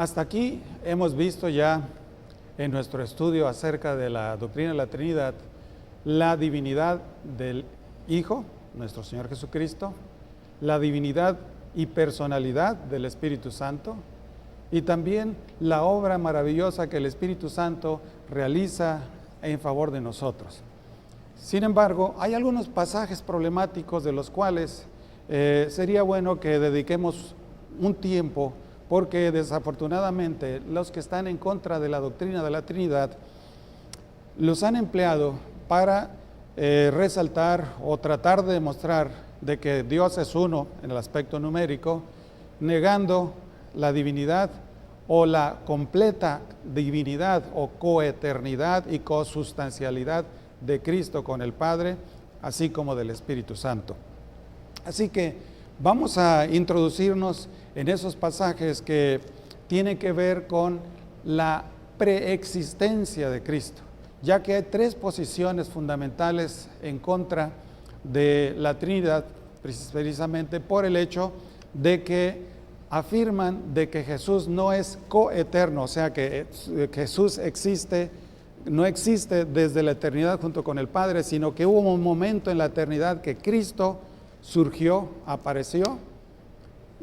Hasta aquí hemos visto ya en nuestro estudio acerca de la doctrina de la Trinidad, la divinidad del Hijo, nuestro Señor Jesucristo, la divinidad y personalidad del Espíritu Santo, y también la obra maravillosa que el Espíritu Santo realiza en favor de nosotros. Sin embargo, hay algunos pasajes problemáticos de los cuales sería bueno que dediquemos un tiempo, porque desafortunadamente los que están en contra de la doctrina de la Trinidad los han empleado para resaltar o tratar de demostrar de que Dios es uno en el aspecto numérico, negando la divinidad o la completa divinidad o coeternidad y cosustancialidad de Cristo con el Padre, así como del Espíritu Santo. Así que vamos a introducirnos en esos pasajes que tienen que ver con la preexistencia de Cristo, ya que hay tres posiciones fundamentales en contra de la Trinidad, precisamente por el hecho de que afirman de que Jesús no es coeterno, o sea que Jesús no existe desde la eternidad junto con el Padre, sino que hubo un momento en la eternidad que Cristo surgió, apareció,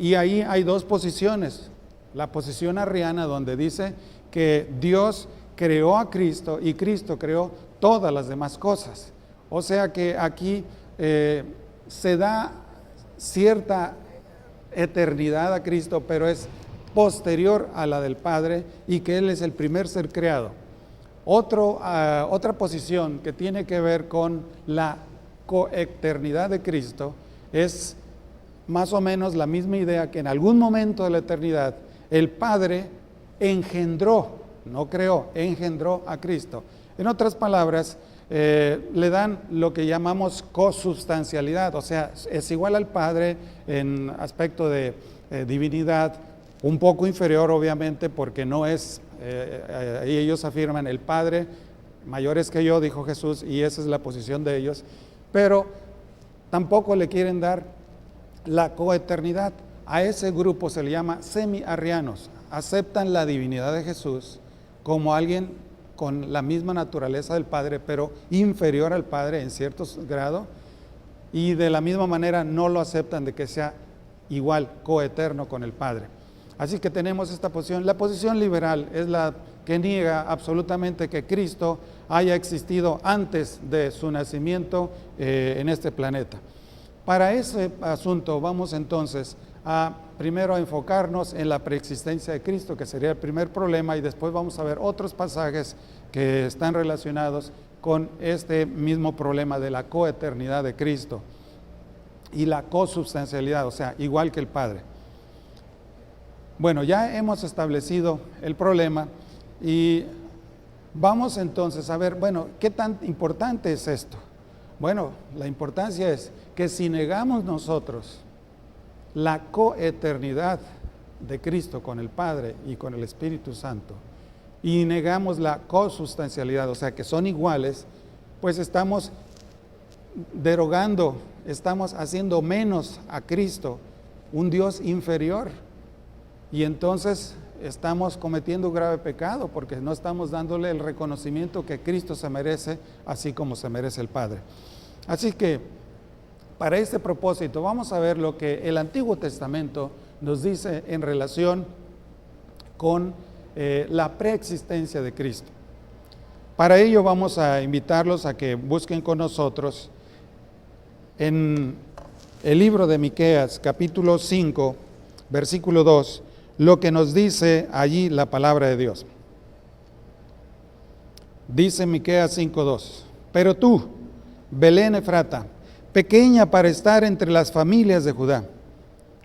y ahí hay dos posiciones. La posición arriana, donde dice que Dios creó a Cristo y Cristo creó todas las demás cosas. O sea que aquí se da cierta eternidad a Cristo, pero es posterior a la del Padre, y que Él es el primer ser creado. Otra posición que tiene que ver con la coeternidad de Cristo es más o menos la misma idea, que en algún momento de la eternidad el Padre engendró, no creó, engendró a Cristo. En otras palabras, le dan lo que llamamos cosustancialidad, o sea, es igual al Padre en aspecto de divinidad, un poco inferior obviamente, porque no es, ellos afirman el Padre mayor es que yo, dijo Jesús, y esa es la posición de ellos, pero tampoco le quieren dar la coeternidad. A ese grupo se le llama semi-arrianos. Aceptan la divinidad de Jesús como alguien con la misma naturaleza del Padre, pero inferior al Padre en cierto grado, y de la misma manera no lo aceptan de que sea igual, coeterno con el Padre. Así que tenemos esta posición. La posición liberal es la que niega absolutamente que Cristo haya existido antes de su nacimiento en este planeta. Para ese asunto vamos entonces primero a enfocarnos en la preexistencia de Cristo, que sería el primer problema, y después vamos a ver otros pasajes que están relacionados con este mismo problema de la coeternidad de Cristo y la consubstancialidad, o sea, igual que el Padre. Bueno, ya hemos establecido el problema y vamos entonces a ver, bueno, ¿qué tan importante es esto? Bueno, la importancia es que si negamos nosotros la coeternidad de Cristo con el Padre y con el Espíritu Santo, y negamos la cosustancialidad, o sea que son iguales, pues estamos derogando, estamos haciendo menos a Cristo, un Dios inferior, y entonces estamos cometiendo un grave pecado, porque no estamos dándole el reconocimiento que Cristo se merece, así como se merece el Padre. Así que, para este propósito, vamos a ver lo que el Antiguo Testamento nos dice en relación con la preexistencia de Cristo. Para ello vamos a invitarlos a que busquen con nosotros en el libro de Miqueas, capítulo 5, versículo 2, lo que nos dice allí la palabra de Dios. Dice Miqueas 5:2: pero tú, Belén Efrata, pequeña para estar entre las familias de Judá,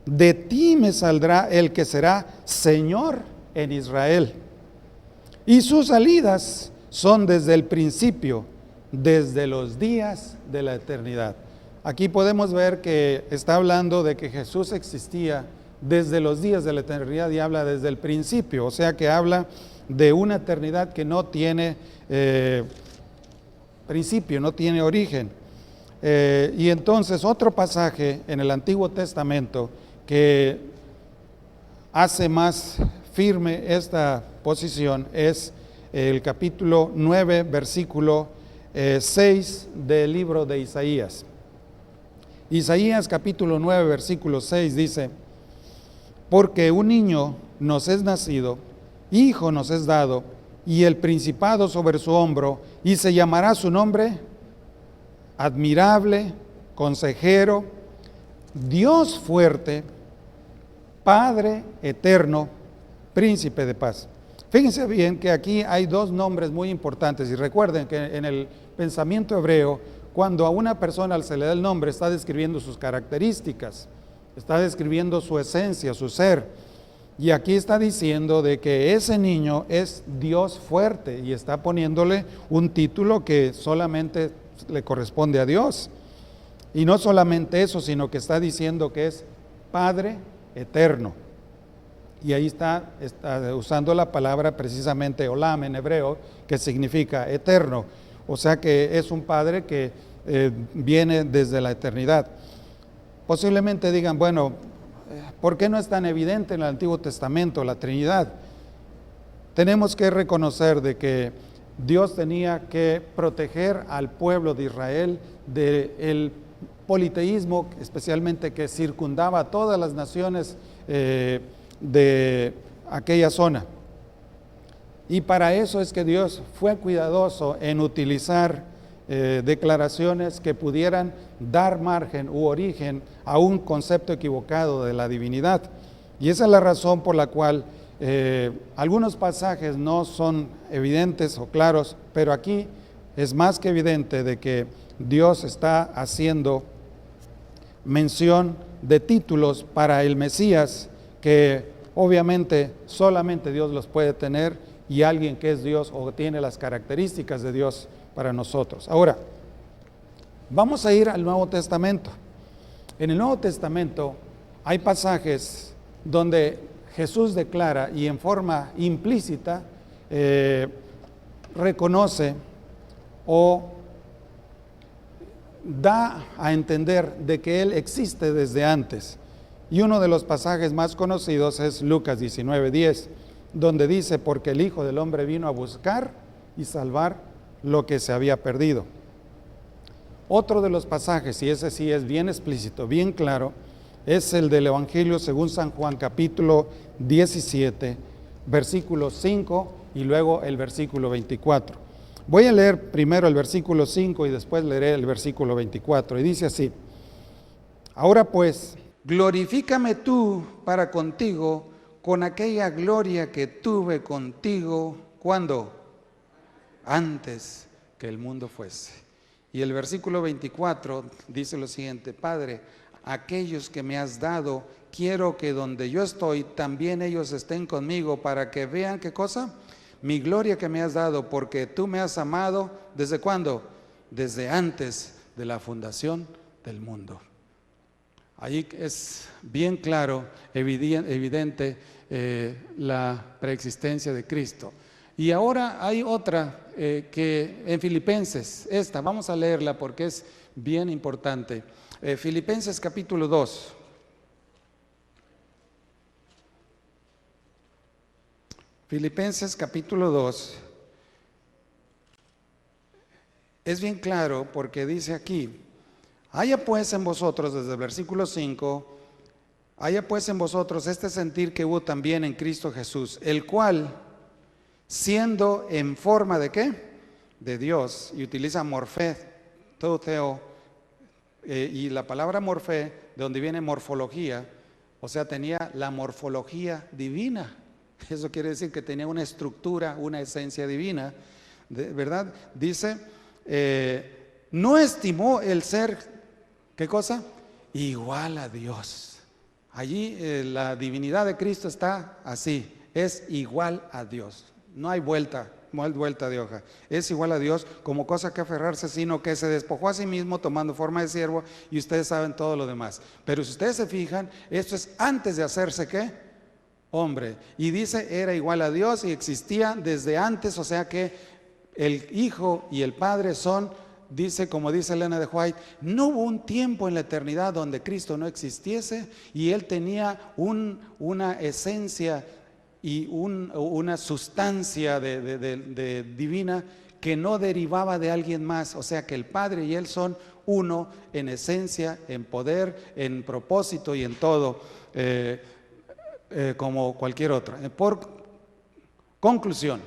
de ti me saldrá el que será Señor en Israel, y sus salidas son desde el principio, desde los días de la eternidad. Aquí podemos ver que está hablando de que Jesús existía desde los días de la eternidad, y habla desde el principio, o sea que habla de una eternidad que no tiene principio, no tiene origen. Y entonces otro pasaje en el Antiguo Testamento que hace más firme esta posición es el capítulo 9, versículo 6 del libro de Isaías. Isaías capítulo 9, versículo 6 dice: porque un niño nos es nacido, hijo nos es dado, y el principado sobre su hombro, y se llamará su nombre Admirable, Consejero, Dios fuerte, Padre eterno, Príncipe de paz. Fíjense bien que aquí hay dos nombres muy importantes, y recuerden que en el pensamiento hebreo, cuando a una persona se le da el nombre, está describiendo sus características, está describiendo su esencia, su ser. Y aquí está diciendo de que ese niño es Dios fuerte, y está poniéndole un título que solamente le corresponde a Dios. Y no solamente eso, sino que está diciendo que es Padre eterno. Y ahí está usando la palabra precisamente olam en hebreo, que significa eterno. O sea que es un Padre que viene desde la eternidad. Posiblemente digan, bueno, ¿por qué no es tan evidente en el Antiguo Testamento la Trinidad? Tenemos que reconocer de que Dios tenía que proteger al pueblo de Israel del politeísmo, especialmente que circundaba a todas las naciones de aquella zona. Y para eso es que Dios fue cuidadoso en utilizar declaraciones que pudieran dar margen u origen a un concepto equivocado de la divinidad. Y esa es la razón por la cual algunos pasajes no son evidentes o claros, pero aquí es más que evidente de que Dios está haciendo mención de títulos para el Mesías que obviamente solamente Dios los puede tener, y alguien que es Dios o tiene las características de Dios para nosotros. Ahora, vamos a ir al Nuevo Testamento. En el Nuevo Testamento hay pasajes donde Jesús declara y en forma implícita reconoce o da a entender de que Él existe desde antes. Y uno de los pasajes más conocidos es Lucas 19:10, donde dice: porque el Hijo del Hombre vino a buscar y salvar lo que se había perdido. Otro de los pasajes, y ese sí es bien explícito, bien claro, es el del Evangelio según San Juan, capítulo 17, versículo 5 y luego el versículo 24. Voy a leer primero el versículo 5 y después leeré el versículo 24. Y dice así: ahora pues, glorifícame tú para contigo con aquella gloria que tuve contigo, ¿cuándo? Antes que el mundo fuese. Y el versículo 24 dice lo siguiente: Padre, aquellos que me has dado, quiero que donde yo estoy, también ellos estén conmigo, para que vean, ¿qué cosa? Mi gloria que me has dado, porque tú me has amado, ¿desde cuándo? Desde antes de la fundación del mundo. Allí es bien claro, evidente la preexistencia de Cristo. Y ahora hay otra que en Filipenses, esta, vamos a leerla porque es bien importante. Filipenses capítulo 2. Filipenses capítulo 2. Es bien claro porque dice aquí: haya pues en vosotros, desde el versículo 5, haya pues en vosotros este sentir que hubo también en Cristo Jesús, el cual, siendo en forma de ¿qué? De Dios, y utiliza morfé, teoteo, y la palabra morfé, de donde viene morfología, o sea, tenía la morfología divina. Eso quiere decir que tenía una estructura, una esencia divina, ¿verdad? Dice, no estimó el ser, ¿qué cosa? Igual a Dios. Allí la divinidad de Cristo está así, es igual a Dios. No hay vuelta de hoja. Es igual a Dios, como cosa que aferrarse, sino que se despojó a sí mismo tomando forma de siervo, y ustedes saben todo lo demás. Pero si ustedes se fijan, esto es antes de hacerse ¿qué? Hombre. Y dice, era igual a Dios y existía desde antes, o sea que el Hijo y el Padre son, dice, como dice Elena de White, no hubo un tiempo en la eternidad donde Cristo no existiese y Él tenía una esencia y una sustancia divina que no derivaba de alguien más. O sea que el Padre y Él son uno en esencia, en poder, en propósito y en todo, como cualquier otro. Por conclusión,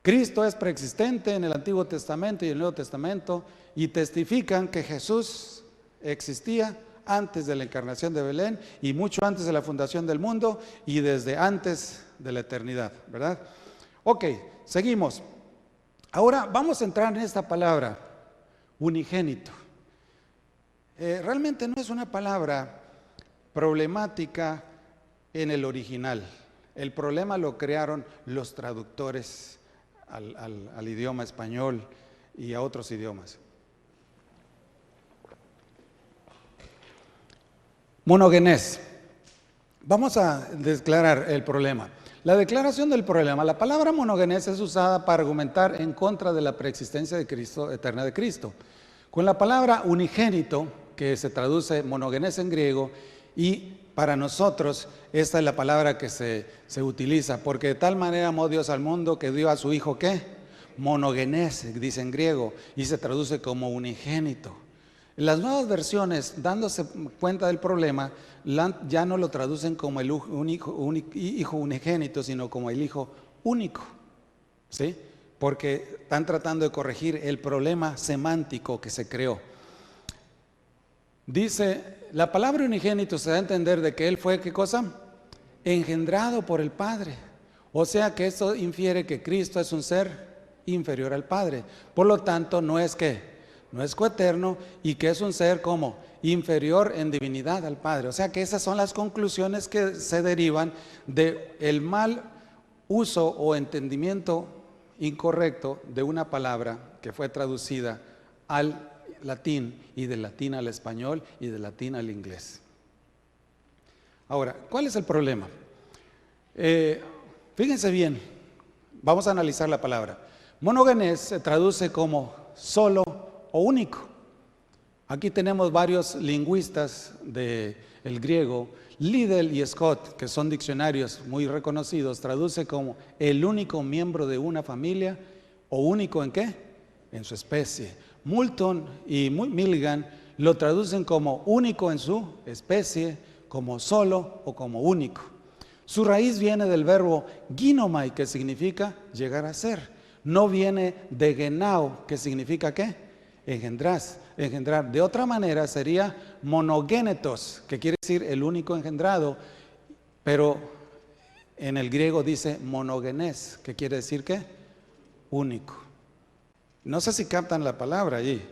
Cristo es preexistente en el Antiguo Testamento y el Nuevo Testamento, y testifican que Jesús existía antes de la encarnación de Belén y mucho antes de la fundación del mundo y desde antes de la eternidad, ¿verdad? Ok, seguimos. Ahora vamos a entrar en esta palabra, unigénito. Realmente no es una palabra problemática en el original. El problema lo crearon los traductores al idioma español y a otros idiomas. Monogenes. Vamos a declarar el problema. La declaración del problema, la palabra monogenes es usada para argumentar en contra de la preexistencia de Cristo, eterna de Cristo. Con la palabra unigénito, que se traduce monogenes en griego, y para nosotros esta es la palabra que se utiliza, porque de tal manera amó Dios al mundo que dio a su Hijo, ¿qué? Monogenes, dice en griego, y se traduce como unigénito. Las nuevas versiones, dándose cuenta del problema, ya no lo traducen como el hijo unigénito, sino como el Hijo único, ¿sí? Porque están tratando de corregir el problema semántico que se creó. Dice, la palabra unigénito se da a entender de que Él fue, ¿qué cosa? Engendrado por el Padre. O sea que esto infiere que Cristo es un ser inferior al Padre. Por lo tanto, no es coeterno, y que es un ser como inferior en divinidad al Padre. O sea que esas son las conclusiones que se derivan del mal uso o entendimiento incorrecto de una palabra que fue traducida al latín, y del latín al español, y del latín al inglés. Ahora, ¿cuál es el problema? Fíjense bien, vamos a analizar la palabra. Monogenes se traduce como solo o único. Aquí tenemos varios lingüistas del griego, Liddell y Scott, que son diccionarios muy reconocidos, traduce como el único miembro de una familia, o único ¿en qué? En su especie. Moulton y Milligan lo traducen como único en su especie, como solo o como único. Su raíz viene del verbo ginomai, que significa llegar a ser. No viene de genao, que significa ¿qué? Engendrar. De otra manera sería monogénetos, que quiere decir el único engendrado, pero en el griego dice monogenes, que quiere decir ¿qué? Único. No sé si captan la palabra allí.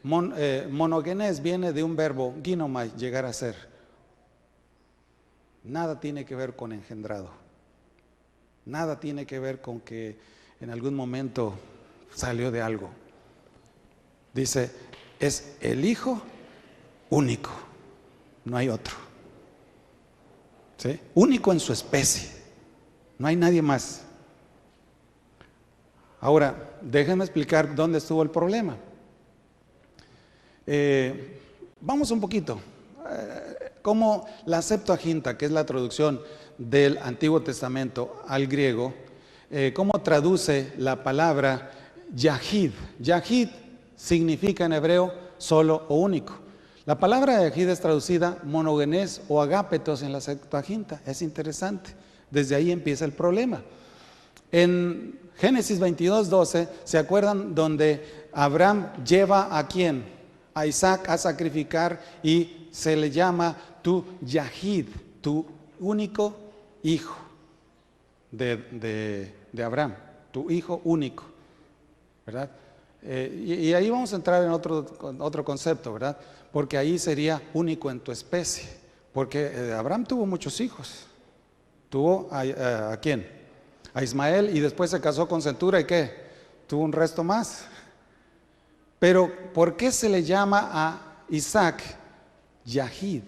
Monogenes viene de un verbo ginomai, llegar a ser. Nada tiene que ver con engendrado. Nada tiene que ver con que en algún momento salió de algo. Dice, es el Hijo único, no hay otro. ¿Sí? Único en su especie, no hay nadie más. Ahora, déjenme explicar dónde estuvo el problema. Vamos un poquito. Como la Septuaginta, que es la traducción del Antiguo Testamento al griego, cómo traduce la palabra Yahid. Yahid significa en hebreo solo o único. La palabra Yahid es traducida monogenes o agapetos en la Septuaginta. Es interesante. Desde ahí empieza el problema. En Génesis 22:12, ¿se acuerdan? Donde Abraham lleva a ¿quién? A Isaac a sacrificar, y se le llama tu Yahid, tu único hijo de Abraham, tu hijo único, ¿verdad? Y ahí vamos a entrar en otro concepto, ¿verdad? Porque ahí sería único en tu especie, porque Abraham tuvo muchos hijos. Tuvo ¿a quién? A Ismael, y después se casó con Centura, ¿y qué? Tuvo un resto más. Pero ¿por qué se le llama a Isaac Yahid?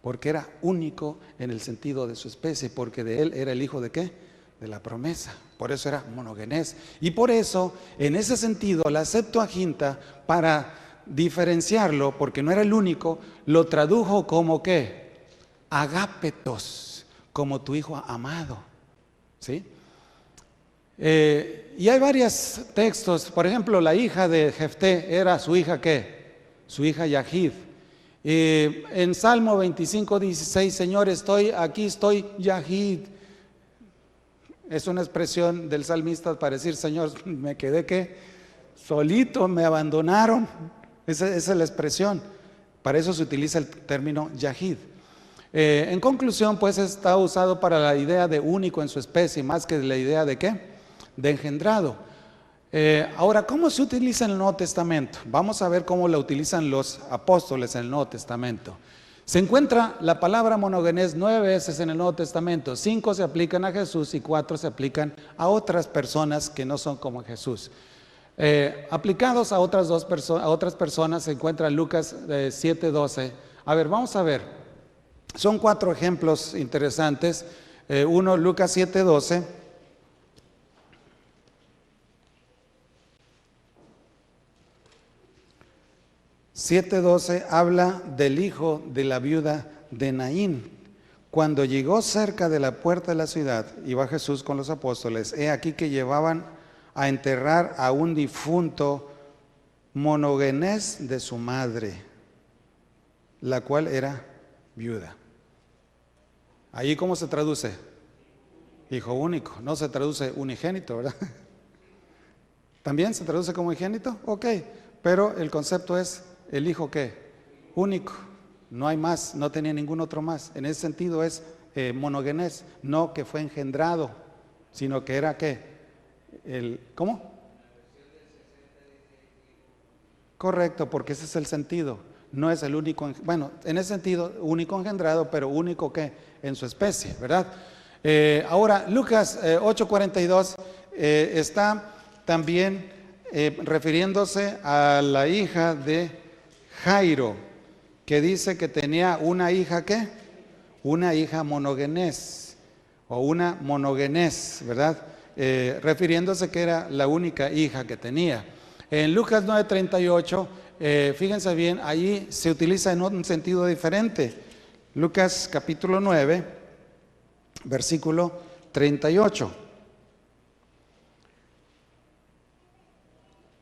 Porque era único en el sentido de su especie, porque de él era el hijo de ¿qué? De la promesa. Por eso era monogenes. Y por eso, en ese sentido, la Septuaginta, para diferenciarlo, porque no era el único, lo tradujo como ¿qué? Agapetos, como tu hijo amado. ¿Sí? Y hay varios textos. Por ejemplo, la hija de Jefté era su hija ¿qué? Su hija Yahid. En Salmo 25:16, Señor, aquí estoy Yahid. Es una expresión del salmista para decir, Señor, me quedé ¿qué? Solito, me abandonaron. Esa es la expresión. Para eso se utiliza el término Yahid. En conclusión, pues está usado para la idea de único en su especie, más que la idea de ¿qué? De engendrado. Ahora, ¿cómo se utiliza en el Nuevo Testamento? Vamos a ver cómo la utilizan los apóstoles en el Nuevo Testamento. Se encuentra la palabra monogenes 9 veces en el Nuevo Testamento. 5 se aplican a Jesús y 4 se aplican a otras personas que no son como Jesús. Aplicados a otras personas se encuentra Lucas 7:12. A ver, vamos a ver. Son 4 ejemplos interesantes. Uno, Lucas 7:12. 7:12 habla del hijo de la viuda de Naín. Cuando llegó cerca de la puerta de la ciudad, iba Jesús con los apóstoles. He aquí que llevaban a enterrar a un difunto monogenes de su madre, la cual era viuda. Ahí, ¿cómo se traduce? Hijo único, no se traduce unigénito, ¿verdad? ¿También se traduce como unigénito? Ok, pero el concepto es el hijo ¿qué? Único, no hay más, no tenía ningún otro más. En ese sentido es monogenes, no que fue engendrado, sino que era ¿qué? ¿Cómo? Correcto, porque ese es el sentido. No es el único, bueno, en ese sentido, único engendrado, pero único ¿qué? En su especie, ¿verdad? Ahora, Lucas 8:42 está también refiriéndose a la hija de Jairo, que dice que tenía una hija ¿qué? Una hija monogenes, o una monogenes, ¿verdad? Refiriéndose que era la única hija que tenía. En Lucas 9:38, fíjense bien, allí se utiliza en un sentido diferente. Lucas capítulo 9, versículo 38.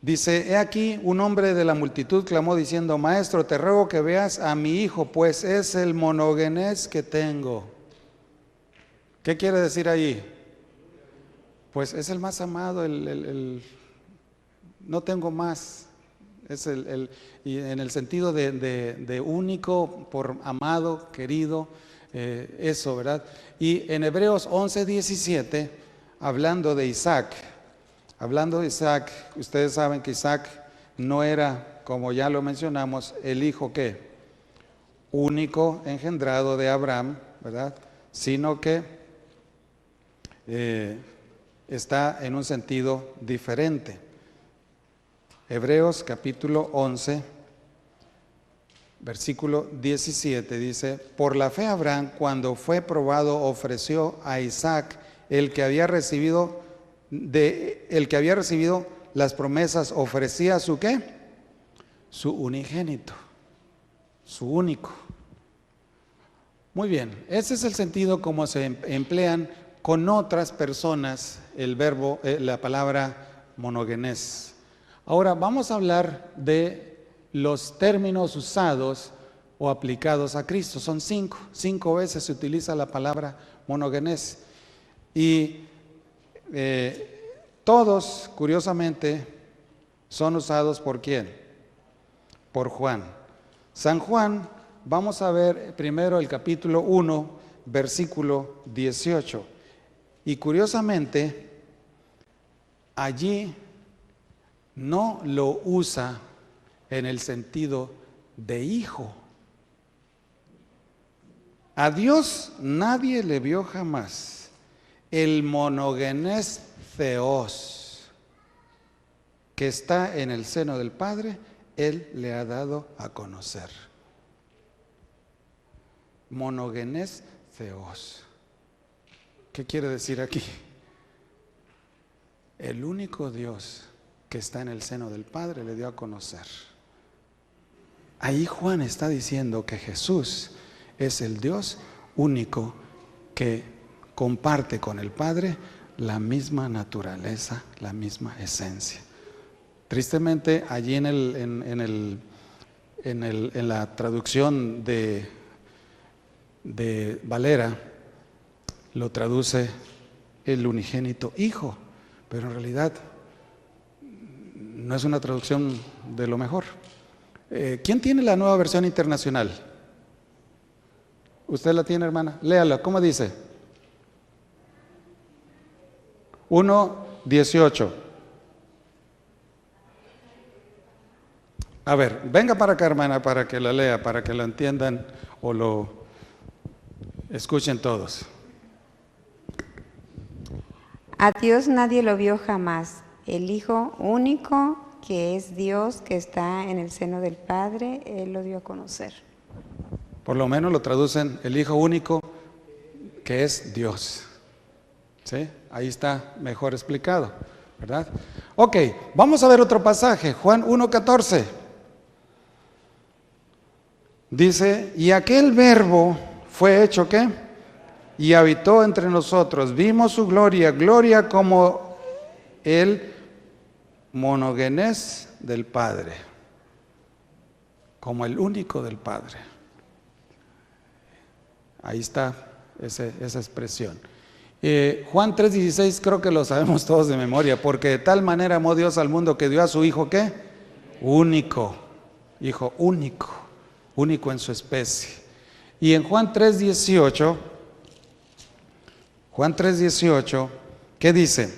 Dice, he aquí un hombre de la multitud clamó diciendo, Maestro, te ruego que veas a mi hijo, pues es el monogenes que tengo. ¿Qué quiere decir ahí? Pues es el más amado, no tengo más. Es y en el sentido de único, por amado, querido, eso, ¿verdad? Y en Hebreos 11:17, hablando de Isaac, ustedes saben que Isaac no era, como ya lo mencionamos, el hijo ¿qué? Único engendrado de Abraham, ¿verdad? Sino que está en un sentido diferente. Hebreos capítulo 11, versículo 17 dice, por la fe Abraham, cuando fue probado, ofreció a Isaac, el que había recibido las promesas, ofrecía su ¿qué? Su unigénito, su único. Muy bien, ese es el sentido como se emplean con otras personas el verbo, la palabra monogenes. Ahora vamos a hablar de los términos usados o aplicados a Cristo. Son 5 veces se utiliza la palabra monogenes. Y todos, curiosamente, son usados ¿por quién? Por Juan. San Juan, vamos a ver primero el capítulo 1, versículo 18. Y curiosamente, allí no lo usa en el sentido de hijo. A Dios nadie le vio jamás. El monogenes Theos, que está en el seno del Padre, Él le ha dado a conocer. Monogenes Theos. ¿Qué quiere decir aquí? El único Dios que está en el seno del Padre le dio a conocer. Ahí Juan está diciendo que Jesús es el Dios único que comparte con el Padre la misma naturaleza, la misma esencia. Tristemente, allí en la traducción de Valera, lo traduce el unigénito Hijo, pero en realidad no es una traducción de lo mejor. ¿Quién tiene la Nueva Versión Internacional? ¿Usted la tiene, hermana? Léala, ¿cómo dice? 1:18. A ver, venga para acá, hermana, para que la lea, para que la entiendan o lo escuchen todos. A Dios nadie lo vio jamás. El Hijo único, que es Dios, que está en el seno del Padre, Él lo dio a conocer. Por lo menos lo traducen el Hijo único, que es Dios. ¿Sí? Ahí está mejor explicado, ¿verdad? Ok, vamos a ver otro pasaje, Juan 1:14. Dice, y aquel verbo fue hecho, ¿qué? Y habitó entre nosotros, vimos su gloria, gloria como el monogenes del Padre, como el único del Padre. Ahí está esa expresión. Juan 3:16 creo que lo sabemos todos de memoria, porque de tal manera amó Dios al mundo que dio a su Hijo, ¿qué? Único, Hijo único, único en su especie. Y en Juan 3:18, ¿qué dice?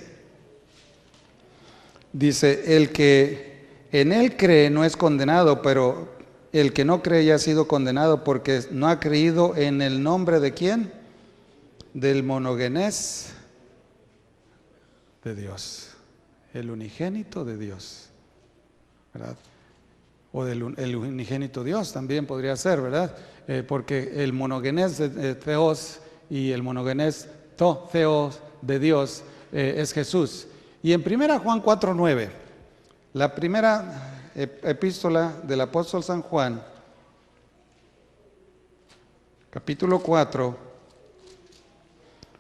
Dice, el que en Él cree no es condenado, pero el que no cree ya ha sido condenado porque no ha creído en el nombre ¿de quién? Del monogenes de Dios, el unigénito de Dios, ¿verdad? O el unigénito Dios también podría ser, ¿verdad? Porque el monogenes de Theos y el monogenes Theos de Dios es Jesús. Y en 1 Juan 4:9, la primera epístola del apóstol San Juan, capítulo 4,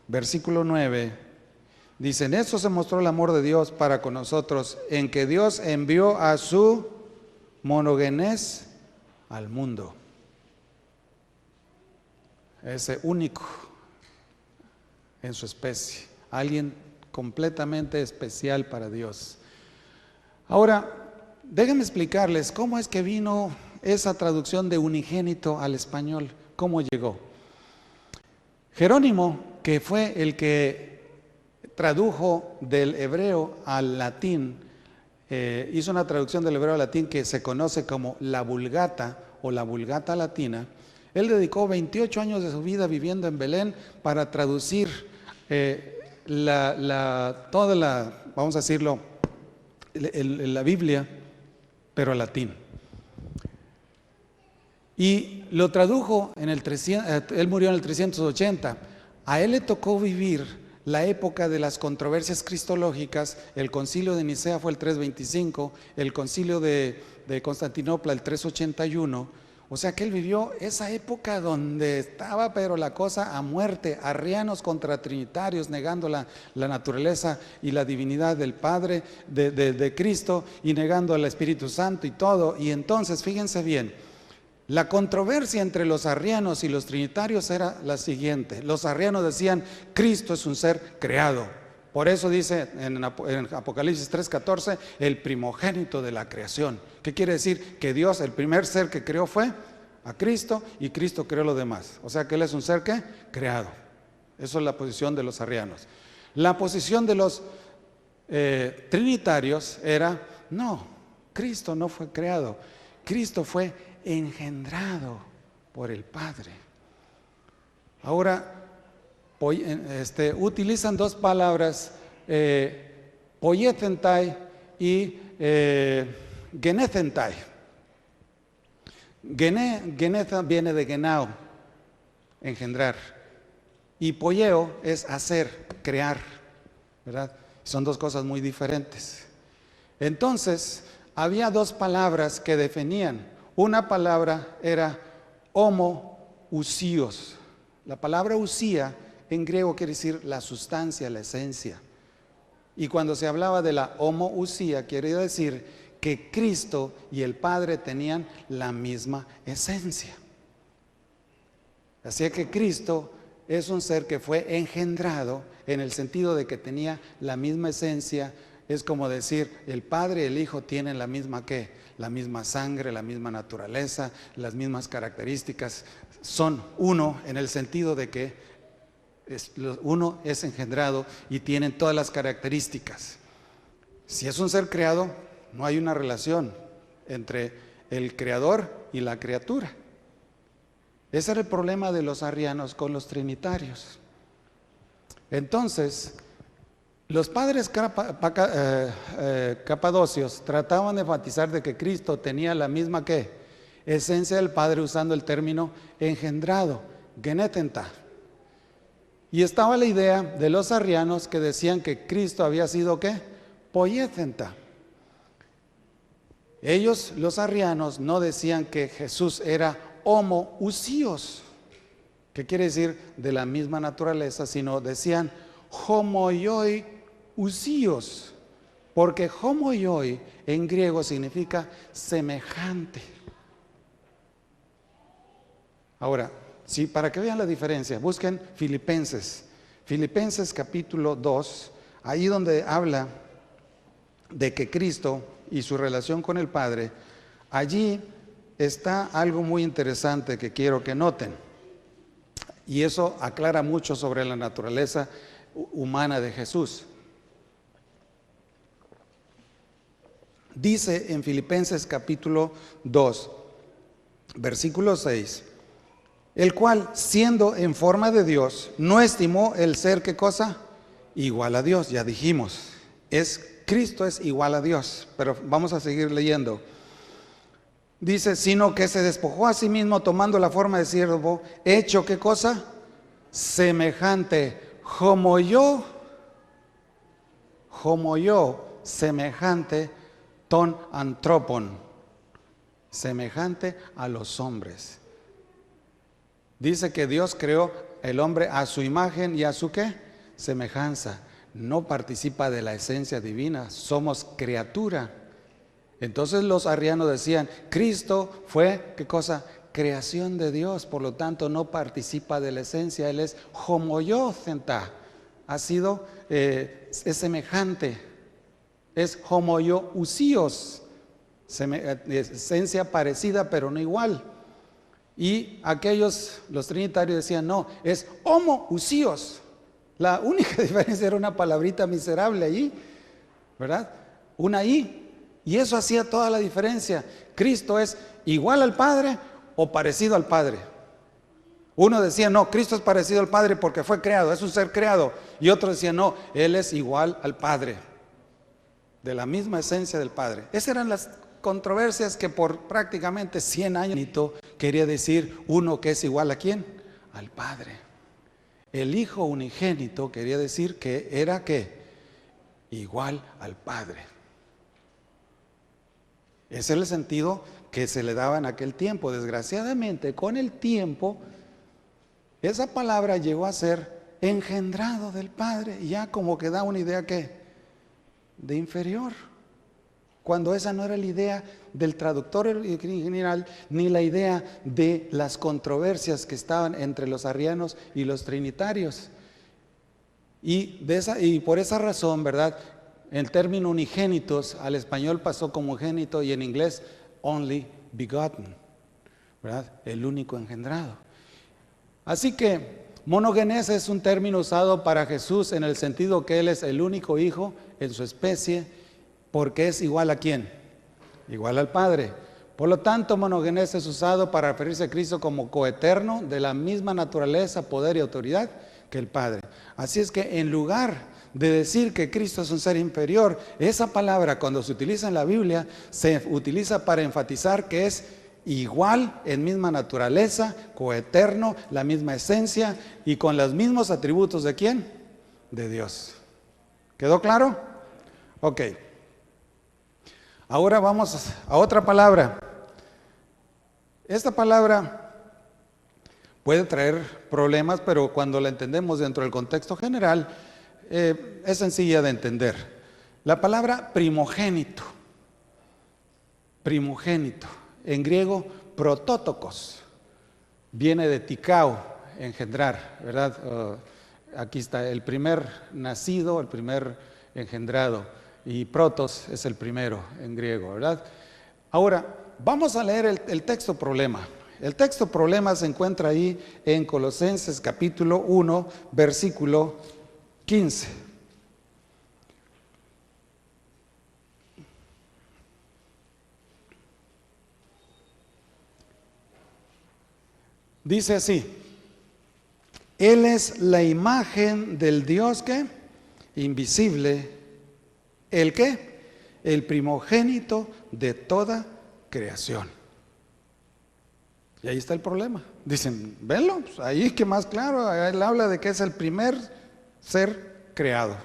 versículo 9, dice, en esto se mostró el amor de Dios para con nosotros, en que Dios envió a su monogenes al mundo. Ese único en su especie, alguien completamente especial para Dios. Ahora, déjenme explicarles cómo es que vino esa traducción de unigénito al español, cómo llegó. Jerónimo, que fue el que tradujo del hebreo al latín, hizo una traducción del hebreo al latín que se conoce como la Vulgata o la Vulgata latina. Él dedicó 28 años de su vida viviendo en Belén para traducir toda la, vamos a decirlo, la Biblia, pero al latín. Y lo tradujo en el 300, él murió en el 380. A él le tocó vivir la época de las controversias cristológicas. El concilio de Nicea fue el 325, el concilio de Constantinopla el 381. O sea que él vivió esa época donde estaba pero la cosa a muerte, arrianos contra trinitarios, negando la naturaleza y la divinidad del Padre, de Cristo, y negando al Espíritu Santo y todo. Y entonces, fíjense bien, la controversia entre los arrianos y los trinitarios era la siguiente. Los arrianos decían, Cristo es un ser creado. Por eso dice en Apocalipsis 3:14, el primogénito de la creación. ¿Qué quiere decir? Que Dios, el primer ser que creó fue a Cristo, y Cristo creó lo demás. O sea que Él es un ser ¿qué? Creado. Eso es la posición de los arrianos. La posición de los trinitarios era, no, Cristo no fue creado, Cristo fue engendrado por el Padre. Ahora, utilizan dos palabras, poietentai y genecentai. Geneza viene de genao, engendrar, y poieo es hacer, crear, ¿verdad? Son dos cosas muy diferentes. Entonces, había dos palabras que definían. Una palabra era homo usíos. La palabra usía en griego quiere decir la sustancia, la esencia. Y cuando se hablaba de la homousía, quiere decir que Cristo y el Padre tenían la misma esencia. Así que Cristo es un ser que fue engendrado en el sentido de que tenía la misma esencia. Es como decir, el Padre y el Hijo tienen la misma ¿qué? La misma sangre, la misma naturaleza, las mismas características. Son uno en el sentido de que uno es engendrado y tienen todas las características. Si es un ser creado, no hay una relación entre el creador y la criatura. Ese era el problema de los arrianos con los trinitarios. Entonces, los padres capadocios trataban de enfatizar de que Cristo tenía la misma ¿qué? Esencia del Padre, usando el término engendrado, genetenta. Y estaba la idea de los arrianos que decían que Cristo había sido ¿qué? Poiétenta. Ellos, los arrianos, no decían que Jesús era homoousios, que quiere decir de la misma naturaleza, sino decían homoioi ousios, porque homoioi en griego significa semejante. Ahora, sí, para que vean la diferencia, busquen Filipenses capítulo 2, ahí donde habla de que Cristo y su relación con el Padre, allí está algo muy interesante que quiero que noten, y eso aclara mucho sobre la naturaleza humana de Jesús. Dice en Filipenses capítulo 2, versículo 6, el cual, siendo en forma de Dios, no estimó el ser, ¿qué cosa? Igual a Dios, ya dijimos, Cristo es igual a Dios, pero vamos a seguir leyendo. Dice, sino que se despojó a sí mismo tomando la forma de siervo, hecho, ¿qué cosa? Semejante, homoió, semejante, ton antropon, semejante a los hombres. Dice que Dios creó el hombre a su imagen y a su ¿qué? Semejanza. No participa de la esencia divina, somos criatura. Entonces los arrianos decían, Cristo fue, ¿qué cosa? Creación de Dios, por lo tanto no participa de la esencia, Él es homoiócenta, ha sido, es semejante, es homoiousios, esencia parecida pero no igual. Y aquellos, los trinitarios decían, no, es homoousios. La única diferencia era una palabrita miserable allí, ¿verdad? Una I. Y eso hacía toda la diferencia. Cristo es igual al Padre o parecido al Padre. Uno decía, no, Cristo es parecido al Padre porque fue creado, es un ser creado. Y otro decía, no, Él es igual al Padre, de la misma esencia del Padre. Esas eran las controversias que por prácticamente 100 años quería decir uno que es igual a ¿quién? Al Padre. El Hijo unigénito quería decir que era ¿qué? Igual al Padre. Ese es el sentido que se le daba en aquel tiempo. Desgraciadamente, con el tiempo, esa palabra llegó a ser engendrado del Padre, y ya como que da una idea ¿qué? De inferior. Cuando esa no era la idea del traductor original, ni la idea de las controversias que estaban entre los arrianos y los trinitarios. Y por esa razón, ¿verdad? El término unigénitos al español pasó como génito y en inglés only begotten, ¿verdad? El único engendrado. Así que monogenes es un término usado para Jesús en el sentido que Él es el único hijo en su especie, porque es igual a ¿quién? Igual al Padre. Por lo tanto, monogenes es usado para referirse a Cristo como coeterno, de la misma naturaleza, poder y autoridad que el Padre. Así es que en lugar de decir que Cristo es un ser inferior, esa palabra cuando se utiliza en la Biblia, se utiliza para enfatizar que es igual en misma naturaleza, coeterno, la misma esencia y con los mismos atributos ¿de quién? De Dios. ¿Quedó claro? Ok. Ahora vamos a otra palabra. Esta palabra puede traer problemas, pero cuando la entendemos dentro del contexto general, es sencilla de entender. La palabra primogénito, en griego protótokos, viene de tikao, engendrar, ¿verdad? Aquí está el primer nacido, el primer engendrado, y protos es el primero en griego, ¿verdad? Ahora, vamos a leer el texto problema. El texto problema se encuentra ahí en Colosenses capítulo 1, versículo 15. Dice así: Él es la imagen del Dios que invisible, ¿el qué? El primogénito de toda creación. Y ahí está el problema. Dicen, venlo, pues ahí que más claro, él habla de que es el primer ser creado.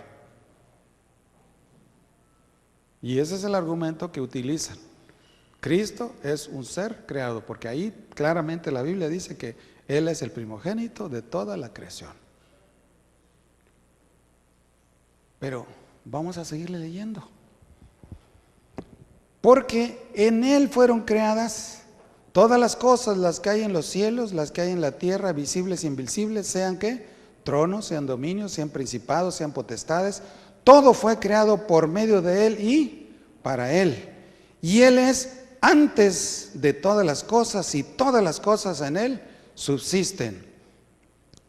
Y ese es el argumento que utilizan. Cristo es un ser creado, porque ahí claramente la Biblia dice que Él es el primogénito de toda la creación. Pero vamos a seguirle leyendo. Porque en Él fueron creadas todas las cosas, las que hay en los cielos, las que hay en la tierra, visibles e invisibles, sean ¿qué? Tronos, sean dominios, sean principados, sean potestades. Todo fue creado por medio de Él y para Él. Y Él es antes de todas las cosas, y todas las cosas en Él subsisten.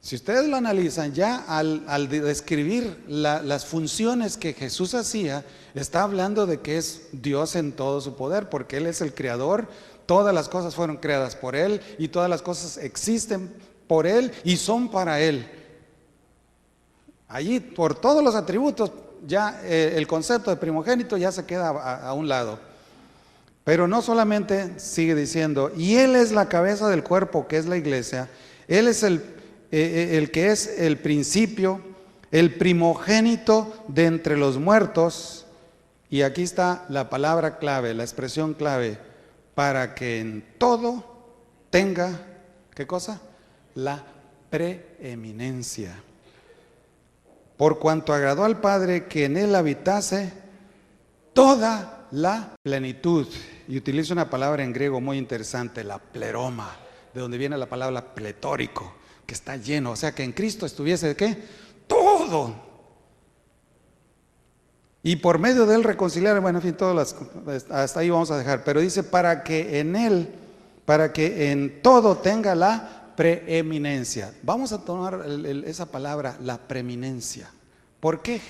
Si ustedes lo analizan, ya al describir las funciones que Jesús hacía, está hablando de que es Dios en todo su poder, porque Él es el creador. Todas las cosas fueron creadas por Él, y todas las cosas existen por Él y son para Él. Allí, por todos los atributos, ya el concepto de primogénito ya se queda a un lado. Pero no solamente, sigue diciendo, y Él es la cabeza del cuerpo, que es la iglesia. Él es el que es el principio, el primogénito de entre los muertos. Y aquí está la palabra clave, la expresión clave, para que en todo tenga, ¿qué cosa? La preeminencia. Por cuanto agradó al Padre que en Él habitase toda la plenitud. Y utiliza una palabra en griego muy interesante, la pleroma, de donde viene la palabra pletórico, que está lleno. O sea, que en Cristo estuviese ¿qué? Todo. Y por medio de Él reconciliar, bueno, en fin, hasta ahí vamos a dejar. Pero dice, para que en Él, para que en todo tenga la preeminencia. Vamos a tomar esa palabra, la preeminencia. ¿Por qué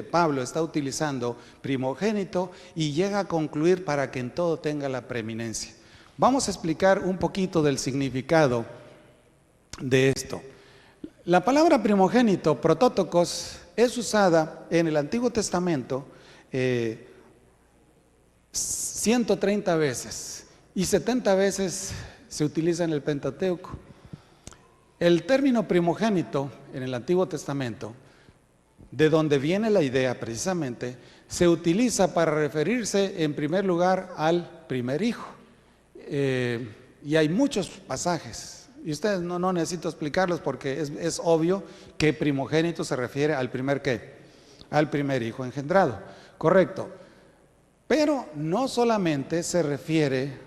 Pablo está utilizando primogénito y llega a concluir para que en todo tenga la preeminencia? Vamos a explicar un poquito del significado de esto. La palabra primogénito, protótokos, es usada en el Antiguo Testamento 130 veces y 70 veces se utiliza en el Pentateuco. El término primogénito en el Antiguo Testamento, de donde viene la idea precisamente, se utiliza para referirse en primer lugar al primer hijo. Y hay muchos pasajes, y ustedes no necesito explicarlos porque es obvio que primogénito se refiere al primer ¿qué? Al primer hijo engendrado, correcto. Pero no solamente se refiere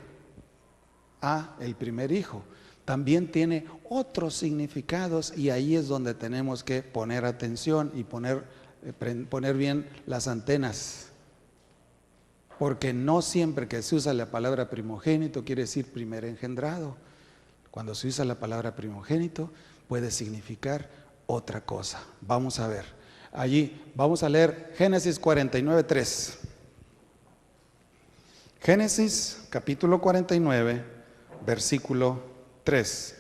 a el primer hijo, también tiene otros significados, y ahí es donde tenemos que poner atención y poner bien las antenas, porque no siempre que se usa la palabra primogénito quiere decir primer engendrado. Cuando se usa la palabra primogénito puede significar otra cosa. Vamos a ver, allí vamos a leer Génesis 49:3. Génesis capítulo 49, versículo 3.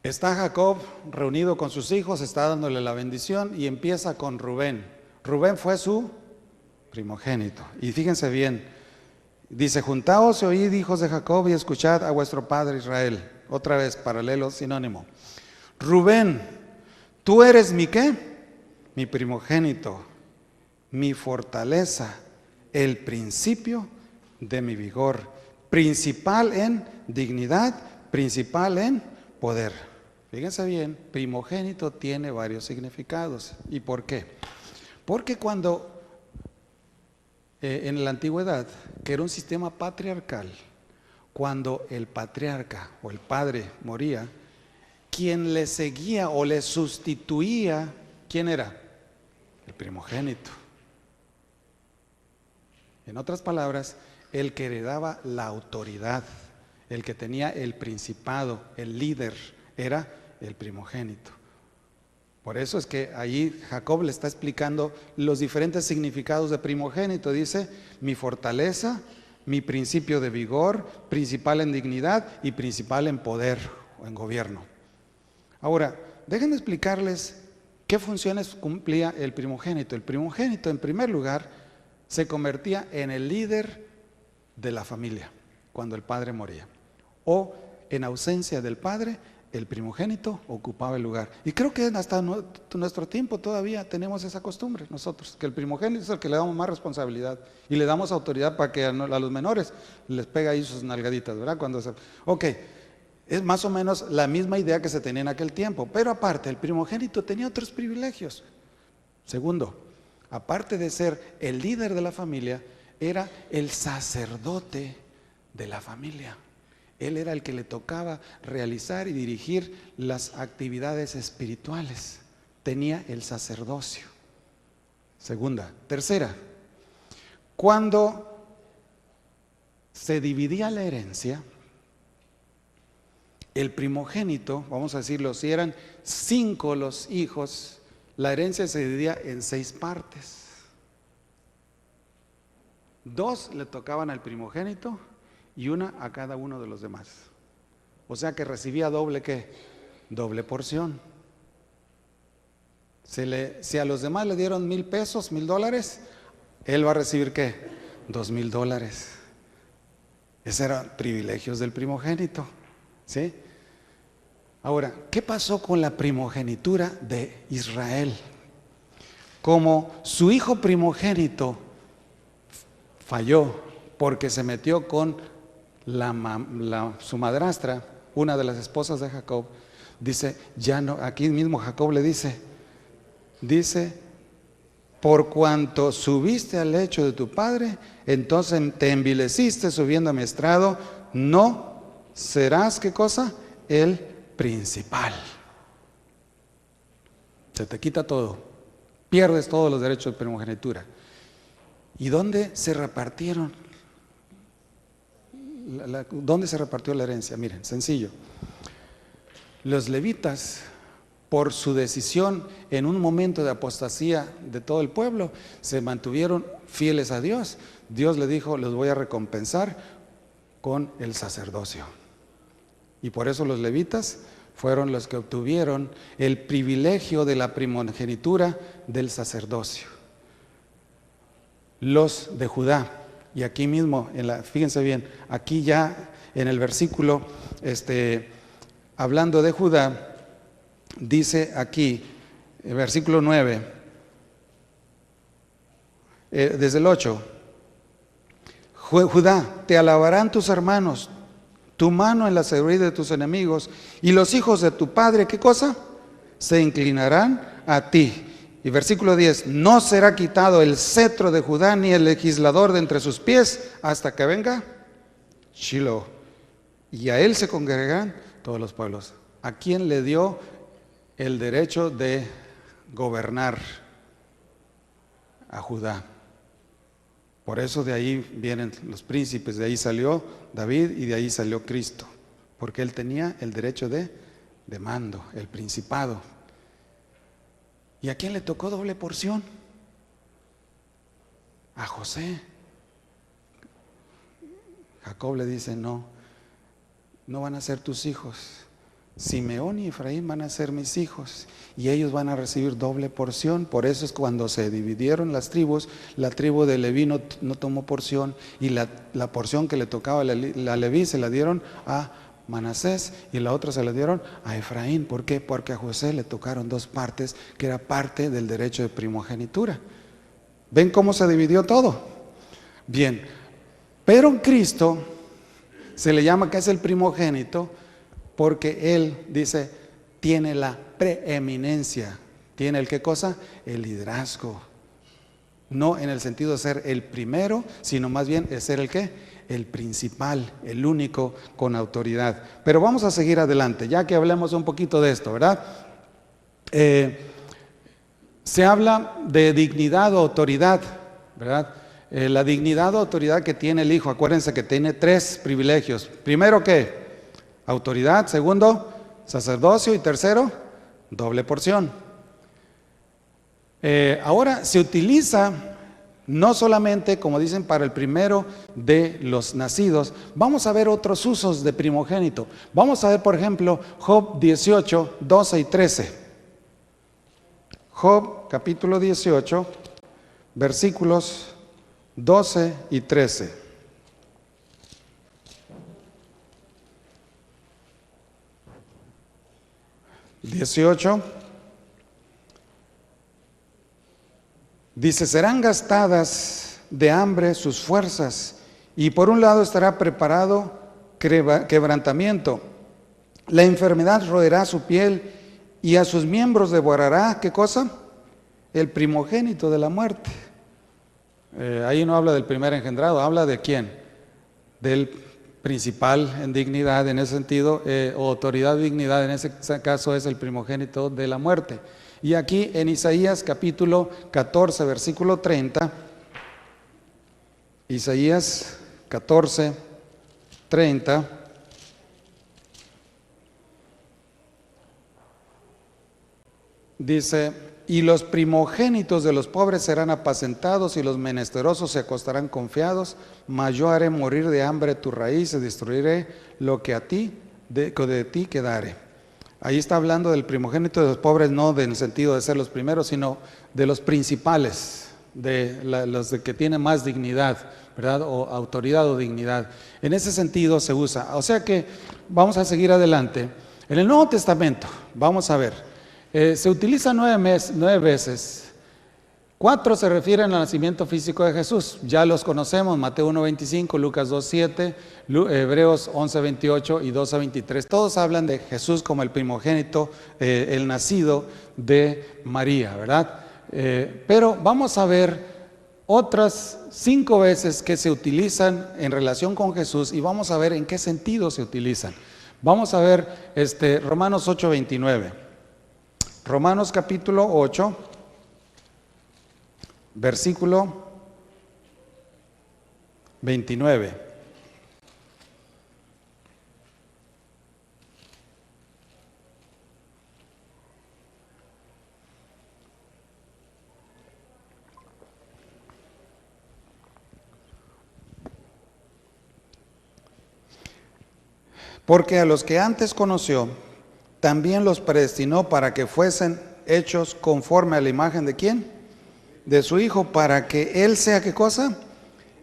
Está Jacob reunido con sus hijos, está dándole la bendición y empieza con Rubén. Rubén fue su primogénito. Y fíjense bien, dice: juntaos y oíd, hijos de Jacob, y escuchad a vuestro padre Israel. Otra vez, paralelo, sinónimo. Rubén, tú eres mi ¿qué? mi primogénito, mi fortaleza, el principio de mi vigor, principal en dignidad, principal en poder. Fíjense bien, primogénito tiene varios significados. ¿Y por qué? Porque cuando en la antigüedad, que era un sistema patriarcal, cuando el patriarca o el padre moría, quien le seguía o le sustituía, ¿quién era? El primogénito. En otras palabras, el que heredaba la autoridad, el que tenía el principado, el líder, era el primogénito. Por eso es que ahí Jacob le está explicando los diferentes significados de primogénito. Dice, mi fortaleza, mi principio de vigor, principal en dignidad y principal en poder o en gobierno. Ahora, déjenme explicarles qué funciones cumplía el primogénito. El primogénito, en primer lugar, se convertía en el líder de la familia cuando el padre moría. O en ausencia del padre, el primogénito ocupaba el lugar. Y creo que hasta nuestro tiempo todavía tenemos esa costumbre nosotros, que el primogénito es el que le damos más responsabilidad y le damos autoridad para que a los menores les pega ahí sus nalgaditas, ¿verdad? Ok, es más o menos la misma idea que se tenía en aquel tiempo, pero aparte el primogénito tenía otros privilegios. Segundo, aparte de ser el líder de la familia, era el sacerdote de la familia. Él era el que le tocaba realizar y dirigir las actividades espirituales. Tenía el sacerdocio. Segunda. Tercera, cuando se dividía la herencia, el primogénito, vamos a decirlo, si eran 5 los hijos, la herencia se dividía en 6 partes. 2 le tocaban al primogénito y 1 a cada uno de los demás. O sea que recibía doble, ¿qué? Doble porción. Si a los demás le dieron 1,000 pesos, $1,000, él va a recibir, ¿qué? $2,000. Esos eran privilegios del primogénito, ¿sí? Ahora, ¿qué pasó con la primogenitura de Israel? Como su hijo primogénito falló porque se metió con su madrastra, una de las esposas de Jacob, dice, ya no, aquí mismo Jacob le dice, por cuanto subiste al lecho de tu padre, entonces te envileciste subiendo a mi estrado, no serás, ¿qué cosa? El principal. Se te quita todo, pierdes todos los derechos de primogenitura. ¿Y dónde se repartieron? ¿Dónde se repartió la herencia? Miren, sencillo. Los levitas, por su decisión en un momento de apostasía de todo el pueblo, se mantuvieron fieles a Dios. Dios le dijo, los voy a recompensar con el sacerdocio. Y por eso los levitas fueron los que obtuvieron el privilegio de la primogenitura del sacerdocio. Los de Judá. Y aquí mismo, fíjense bien, aquí ya en el versículo, hablando de Judá, dice aquí, versículo 9, desde el 8, Judá, te alabarán tus hermanos, tu mano en la seguridad de tus enemigos, y los hijos de tu padre, ¿qué cosa? Se inclinarán a ti. Y versículo 10, no será quitado el cetro de Judá ni el legislador de entre sus pies hasta que venga Shiloh, y a él se congregarán todos los pueblos. ¿A quién le dio el derecho de gobernar? A Judá. Por eso de ahí vienen los príncipes, de ahí salió David y de ahí salió Cristo, porque él tenía el derecho de mando, el principado. ¿Y a quién le tocó doble porción? A José. Jacob le dice, no van a ser tus hijos. Simeón y Efraín van a ser mis hijos y ellos van a recibir doble porción. Por eso es cuando se dividieron las tribus, la tribu de Leví no tomó porción y la porción que le tocaba a Leví se la dieron a Manasés y la otra se la dieron a Efraín. ¿Por qué? Porque a José le tocaron dos partes que era parte del derecho de primogenitura. ¿Ven cómo se dividió todo? Bien, pero Cristo se le llama que es el primogénito porque Él, dice, tiene la preeminencia. ¿Tiene el qué cosa? El liderazgo. No en el sentido de ser el primero, sino más bien es ser el qué, el principal, el único con autoridad. Pero vamos a seguir adelante, ya que hablemos un poquito de esto, ¿verdad? Se habla de dignidad o autoridad, ¿verdad? La dignidad o autoridad que tiene el Hijo, acuérdense que tiene tres privilegios. Primero, ¿qué? Autoridad. Segundo, sacerdocio. Y tercero, doble porción. Ahora se utiliza no solamente, como dicen, para el primero de los nacidos. Vamos a ver otros usos de primogénito. Vamos a ver, por ejemplo, Job 18, 12 y 13. Job capítulo 18, versículos 12 y 13. 18. Dice, serán gastadas de hambre sus fuerzas, y por un lado estará preparado quebrantamiento. La enfermedad roerá su piel, y a sus miembros devorará, ¿qué cosa? El primogénito de la muerte. Ahí no habla del primer engendrado, habla de quién, del principal en dignidad en ese sentido, o autoridad de dignidad en ese caso es el primogénito de la muerte. Y aquí en Isaías capítulo 14 versículo 30, Isaías 14, 30, dice, y los primogénitos de los pobres serán apacentados y los menesterosos se acostarán confiados, mas yo haré morir de hambre tu raíz y destruiré lo que de ti quedare. Ahí está hablando del primogénito de los pobres, no en el sentido de ser los primeros, sino de los principales, los de que tienen más dignidad, ¿verdad? O autoridad o dignidad. En ese sentido se usa. O sea que vamos a seguir adelante. En el Nuevo Testamento, vamos a ver, se utiliza 9 veces. 4 se refieren al nacimiento físico de Jesús, ya los conocemos, Mateo 1:25, Lucas 2:7, Hebreos 11:28 y 12:23. Todos hablan de Jesús como el primogénito, el nacido de María, ¿verdad? Pero vamos a ver otras 5 veces que se utilizan en relación con Jesús y vamos a ver en qué sentido se utilizan. Vamos a ver Romanos 8:29. Romanos capítulo 8, versículo 29. Porque a los que antes conoció, también los predestinó para que fuesen hechos conforme a la imagen ¿de quién? De su Hijo, para que Él sea, ¿qué cosa?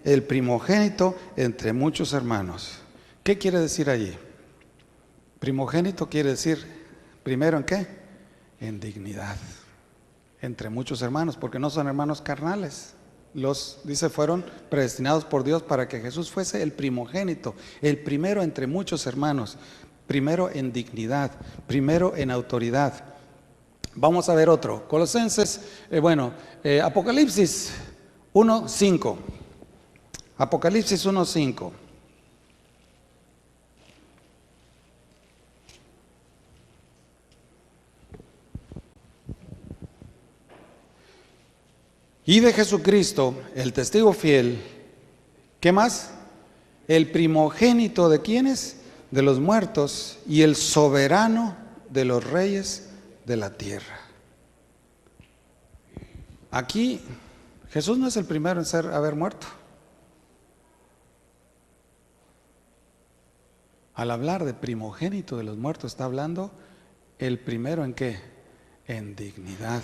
El primogénito entre muchos hermanos. ¿Qué quiere decir allí? Primogénito quiere decir, primero ¿en qué? En dignidad, entre muchos hermanos, porque no son hermanos carnales. Dice, fueron predestinados por Dios para que Jesús fuese el primogénito, el primero entre muchos hermanos, primero en dignidad, primero en autoridad. Vamos a ver otro, Colosenses, Apocalipsis 1:5. Apocalipsis 1:5. Y de Jesucristo, el testigo fiel, ¿qué más? El primogénito de ¿quiénes? De los muertos y el soberano de los reyes de la tierra. Aquí Jesús no es el primero en haber muerto. Al hablar de primogénito de los muertos está hablando el primero ¿en qué? En dignidad.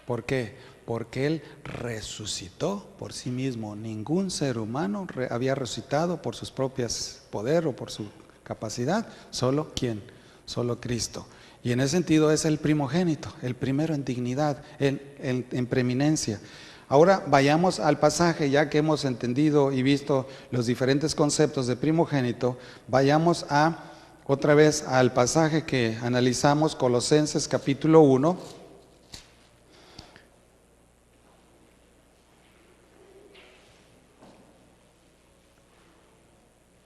¿Por qué? Porque Él resucitó por sí mismo. Ningún ser humano había resucitado por sus propios poder o por su capacidad? Solo ¿quién? Solo Cristo. Y en ese sentido es el primogénito, el primero en dignidad, en preeminencia. Ahora vayamos al pasaje, ya que hemos entendido y visto los diferentes conceptos de primogénito, vayamos otra vez al pasaje que analizamos, Colosenses capítulo 1.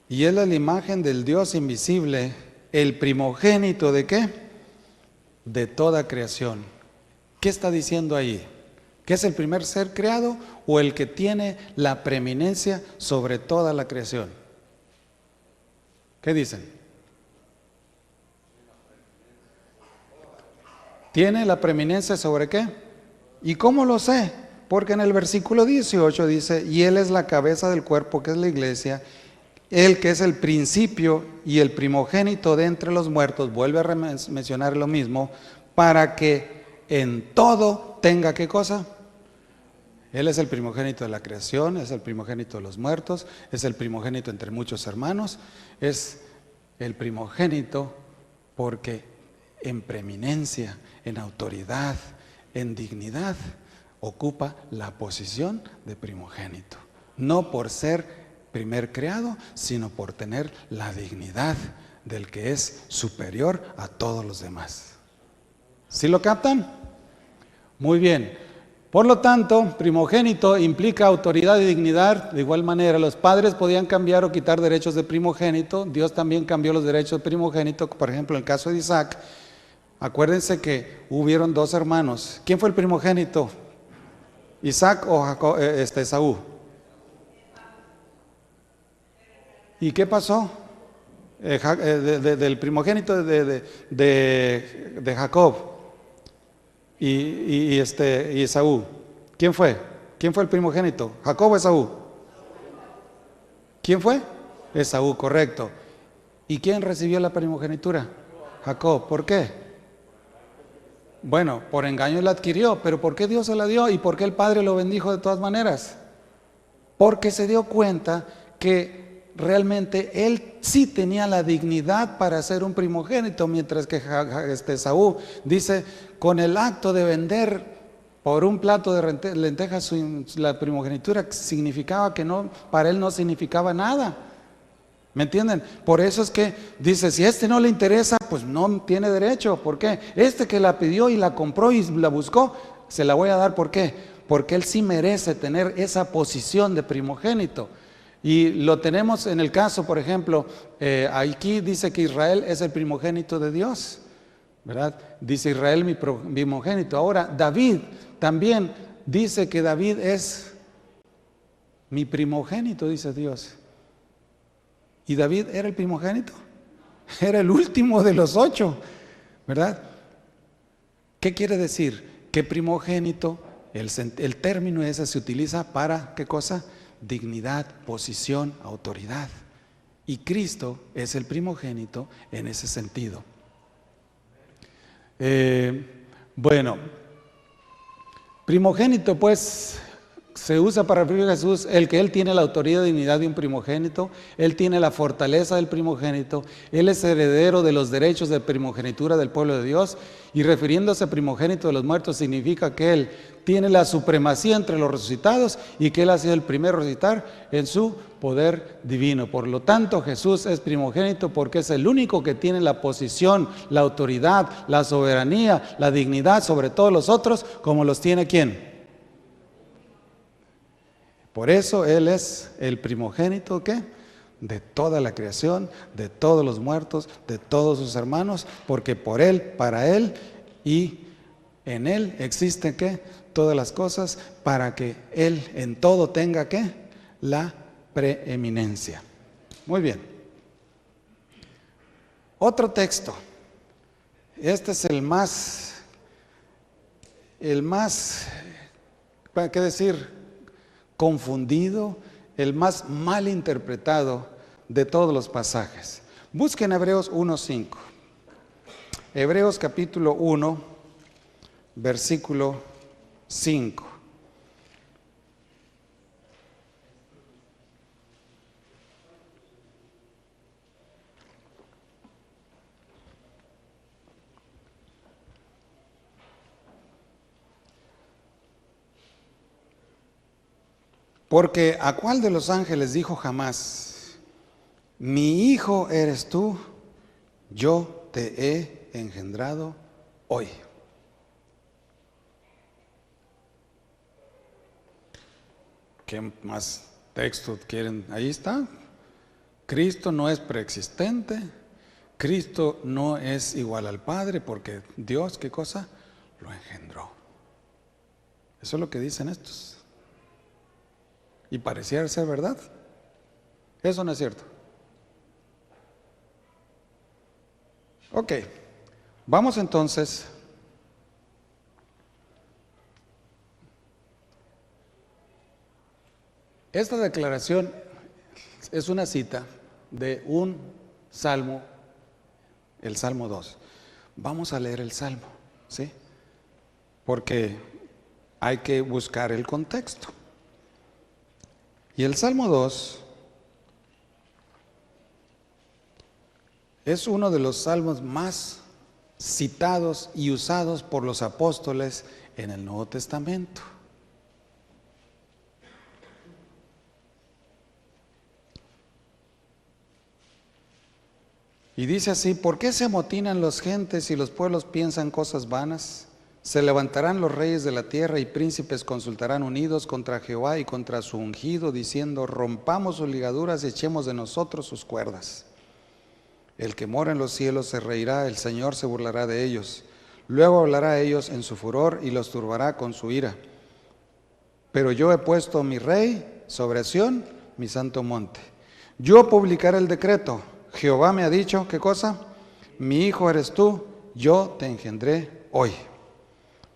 Y él es la imagen del Dios invisible, el primogénito ¿de qué? De toda creación. ¿Qué está diciendo ahí? ¿Que es el primer ser creado o el que tiene la preeminencia sobre toda la creación? ¿Qué dicen? ¿Tiene la preeminencia sobre qué? ¿Y cómo lo sé? Porque en el versículo 18 dice, y Él es la cabeza del cuerpo que es la iglesia, Él que es el principio y el primogénito de entre los muertos, vuelve a mencionar lo mismo, para que en todo tenga ¿qué cosa? Él es el primogénito de la creación, es el primogénito de los muertos, es el primogénito entre muchos hermanos, es el primogénito porque en preeminencia, en autoridad, en dignidad, ocupa la posición de primogénito. No por ser primer creado, sino por tener la dignidad del que es superior a todos los demás. ¿Sí lo captan? Muy bien. Por lo tanto, primogénito implica autoridad y dignidad. De igual manera, los padres podían cambiar o quitar derechos de primogénito. Dios también cambió los derechos de primogénito. Por ejemplo, en el caso de Isaac, acuérdense que hubieron dos hermanos. ¿Quién fue el primogénito? ¿Isaac o Jacob, Esaú? ¿Y qué pasó? Del primogénito de Jacob y Esaú. ¿Quién fue? ¿Quién fue el primogénito? ¿Jacob o Esaú? ¿Quién fue? Esaú, correcto. ¿Y quién recibió la primogenitura? Jacob. ¿Por qué? Bueno, por engaño la adquirió, pero ¿por qué Dios se la dio? ¿Y por qué el Padre lo bendijo de todas maneras? Porque se dio cuenta que realmente él sí tenía la dignidad para ser un primogénito, mientras que Esaú dice, con el acto de vender por un plato de lentejas la primogenitura significaba que no, para él no significaba nada. ¿Me entienden? Por eso es que dice, si a este no le interesa, pues no tiene derecho. ¿Por qué? Este que la pidió y la compró y la buscó, se la voy a dar. ¿Por qué? Porque él sí merece tener esa posición de primogénito. Y lo tenemos en el caso, por ejemplo, aquí dice que Israel es el primogénito de Dios, ¿verdad? Dice Israel mi primogénito. Ahora, David también dice que David es mi primogénito, dice Dios. ¿Y David era el primogénito? Era el último de los 8, ¿verdad? ¿Qué quiere decir? Que primogénito, el término ese se utiliza para, ¿qué cosa? Dignidad, posición, autoridad. Y Cristo es el primogénito en ese sentido. Bueno, primogénito pues se usa para referir a Jesús, el que Él tiene la autoridad y dignidad de un primogénito, Él tiene la fortaleza del primogénito, Él es heredero de los derechos de primogenitura del pueblo de Dios, y refiriéndose a primogénito de los muertos significa que Él tiene la supremacía entre los resucitados y que Él ha sido el primero a resucitar en su poder divino. Por lo tanto, Jesús es primogénito porque es el único que tiene la posición, la autoridad, la soberanía, la dignidad sobre todos los otros, como los tiene ¿quién? Por eso Él es el primogénito, ¿qué? De toda la creación, de todos los muertos, de todos sus hermanos, porque por Él, para Él y en Él existen, ¿qué? Todas las cosas para que Él en todo tenga, ¿qué? La preeminencia. Muy bien. Otro texto. Este es el más, ¿qué decir? Confundido, el más mal interpretado de todos los pasajes. Busquen Hebreos 1:5. Hebreos capítulo 1, versículo 5. Porque ¿a cuál de los ángeles dijo jamás, mi hijo eres tú, yo te he engendrado hoy? ¿Qué más texto quieren? Ahí está. Cristo no es preexistente. Cristo no es igual al Padre porque Dios, ¿qué cosa? Lo engendró. Eso es lo que dicen estos. Y pareciera ser verdad. Eso no es cierto. Ok, vamos entonces esta declaración es una cita de un salmo, el Salmo 2. Vamos a leer el Salmo, ¿sí? Porque hay que buscar el contexto. Y el Salmo 2 es uno de los salmos más citados y usados por los apóstoles en el Nuevo Testamento. Y dice así: ¿por qué se amotinan las gentes y los pueblos piensan cosas vanas? Se levantarán los reyes de la tierra y príncipes consultarán unidos contra Jehová y contra su ungido, diciendo: rompamos sus ligaduras y echemos de nosotros sus cuerdas. El que mora en los cielos se reirá, el Señor se burlará de ellos. Luego hablará a ellos en su furor y los turbará con su ira. Pero yo he puesto mi rey sobre Sión, mi santo monte. Yo publicaré el decreto. Jehová me ha dicho, ¿qué cosa? Mi hijo eres tú, yo te engendré hoy.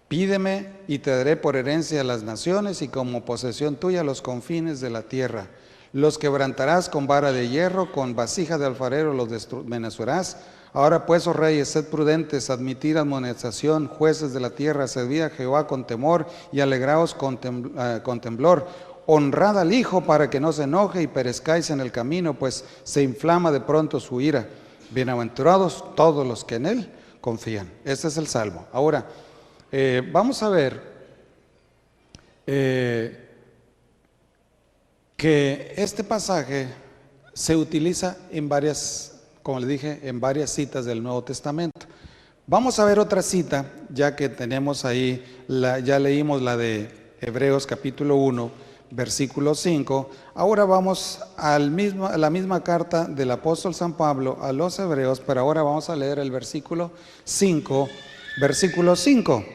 Pídeme y te daré por herencia a las naciones y como posesión tuya los confines de la tierra. Los quebrantarás con vara de hierro, con vasija de alfarero los desmenuzarás. Ahora pues, oh reyes, sed prudentes, admitid amonestación, jueces de la tierra, servid a Jehová con temor y alegraos con temblor. Honrad al Hijo para que no se enoje y perezcáis en el camino, pues se inflama de pronto su ira. Bienaventurados todos los que en Él confían. Este es el Salmo. Ahora, vamos a ver que este pasaje se utiliza en varias, como le dije, en varias citas del Nuevo Testamento. Vamos a ver otra cita, ya que tenemos ahí, ya leímos la de Hebreos capítulo 1, versículo 5. Ahora vamos a la misma carta del apóstol San Pablo a los Hebreos, pero ahora vamos a leer el versículo 5, versículo 5.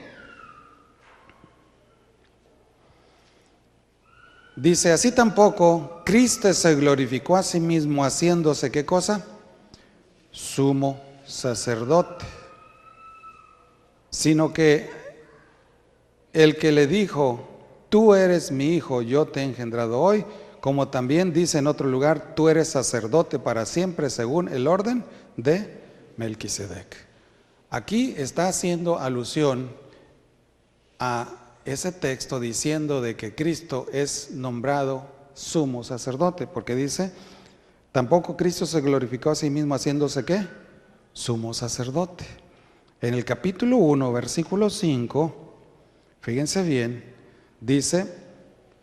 Dice: así tampoco Cristo se glorificó a sí mismo haciéndose, ¿qué cosa? Sumo sacerdote, sino que el que le dijo: tú eres mi hijo, yo te he engendrado hoy, como también dice en otro lugar: tú eres sacerdote para siempre según el orden de Melquisedec. Aquí está haciendo alusión a ese texto diciendo de que Cristo es nombrado sumo sacerdote, porque dice: tampoco Cristo se glorificó a sí mismo haciéndose ¿qué? Sumo sacerdote. En el capítulo 1, versículo 5, fíjense bien, dice: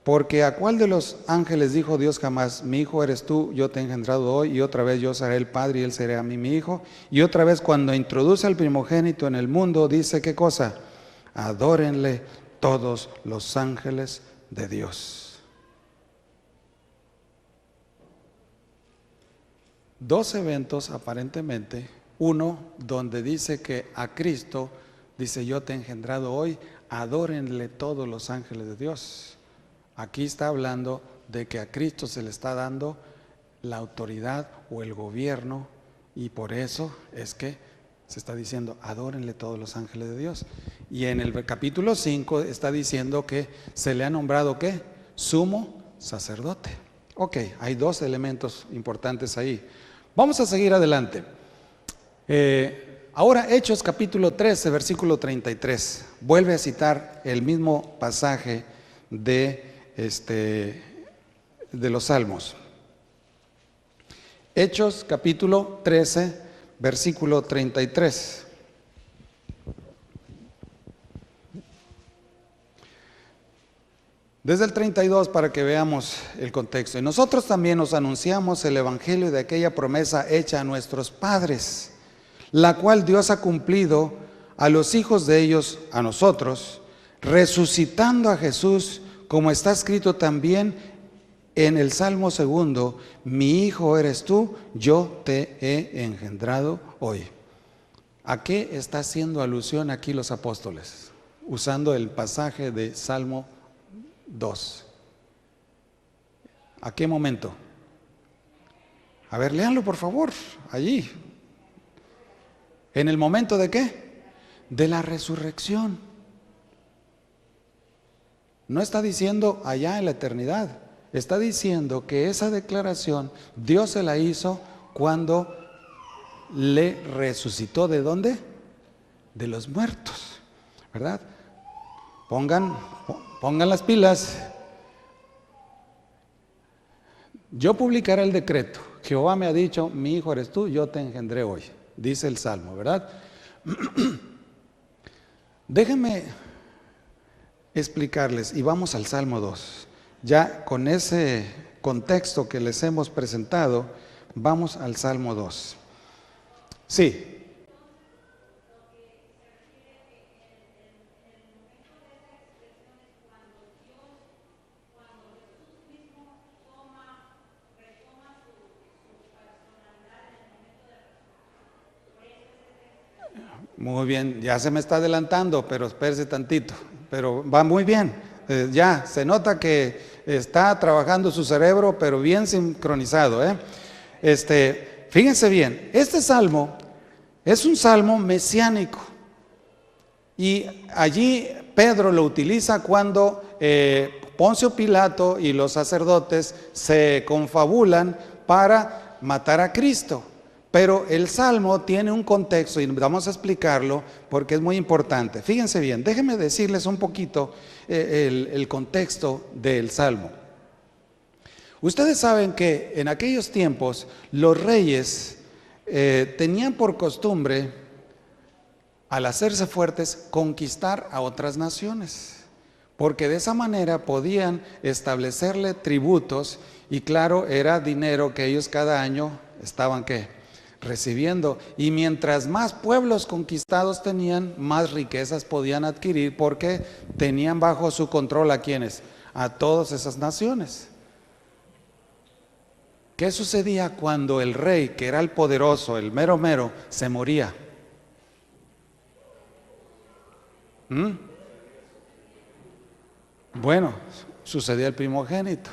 porque ¿a cuál de los ángeles dijo Dios jamás, mi hijo eres tú, yo te he engendrado hoy, y otra vez yo seré el padre y él será a mí mi hijo? Y otra vez, cuando introduce al primogénito en el mundo, dice ¿qué cosa? Adórenle todos los ángeles de Dios. Dos eventos aparentemente, uno donde dice que a Cristo, dice yo te he engendrado hoy, adórenle todos los ángeles de Dios. Aquí está hablando de que a Cristo se le está dando la autoridad o el gobierno, y por eso es que se está diciendo adórenle todos los ángeles de Dios. Y en el capítulo 5 está diciendo que se le ha nombrado ¿qué? Sumo sacerdote. Ok, hay dos elementos importantes ahí. Vamos a seguir adelante. Ahora Hechos capítulo 13, versículo 33. Vuelve a citar el mismo pasaje de los Salmos. Hechos capítulo 13, versículo 33. Desde el 32 para que veamos el contexto. Y nosotros también os anunciamos el evangelio de aquella promesa hecha a nuestros padres, la cual Dios ha cumplido a los hijos de ellos, a nosotros, resucitando a Jesús, como está escrito también en el Salmo 2, mi hijo eres tú, yo te he engendrado hoy. ¿A qué está haciendo alusión aquí los apóstoles? Usando el pasaje de Salmo 2. ¿A qué momento? A ver, léanlo por favor, allí. ¿En el momento de qué? De la resurrección. No está diciendo allá en la eternidad. Está diciendo que esa declaración Dios se la hizo cuando le resucitó. ¿De dónde? De los muertos, ¿verdad? Pongan las pilas. Yo publicaré el decreto. Jehová me ha dicho, mi hijo eres tú, yo te engendré hoy. Dice el Salmo, ¿verdad? Déjenme explicarles y vamos al Salmo 2. Ya con ese contexto que les hemos presentado, vamos al Salmo 2. Sí. Muy bien, ya se me está adelantando, pero espérese tantito, pero va muy bien. Ya se nota que está trabajando su cerebro, pero bien sincronizado. Fíjense bien, este salmo es un salmo mesiánico y allí Pedro lo utiliza cuando Poncio Pilato y los sacerdotes se confabulan para matar a Cristo. Pero el Salmo tiene un contexto y vamos a explicarlo porque es muy importante. Fíjense bien, déjenme decirles un poquito el contexto del Salmo. Ustedes saben que en aquellos tiempos los reyes tenían por costumbre, al hacerse fuertes, conquistar a otras naciones, porque de esa manera podían establecerle tributos y claro, era dinero que ellos cada año estaban recibiendo, y mientras más pueblos conquistados tenían, más riquezas podían adquirir porque tenían bajo su control a quienes, a todas esas naciones. ¿Qué sucedía cuando el rey, que era el poderoso, el mero mero, se moría? Bueno, sucedía el primogénito.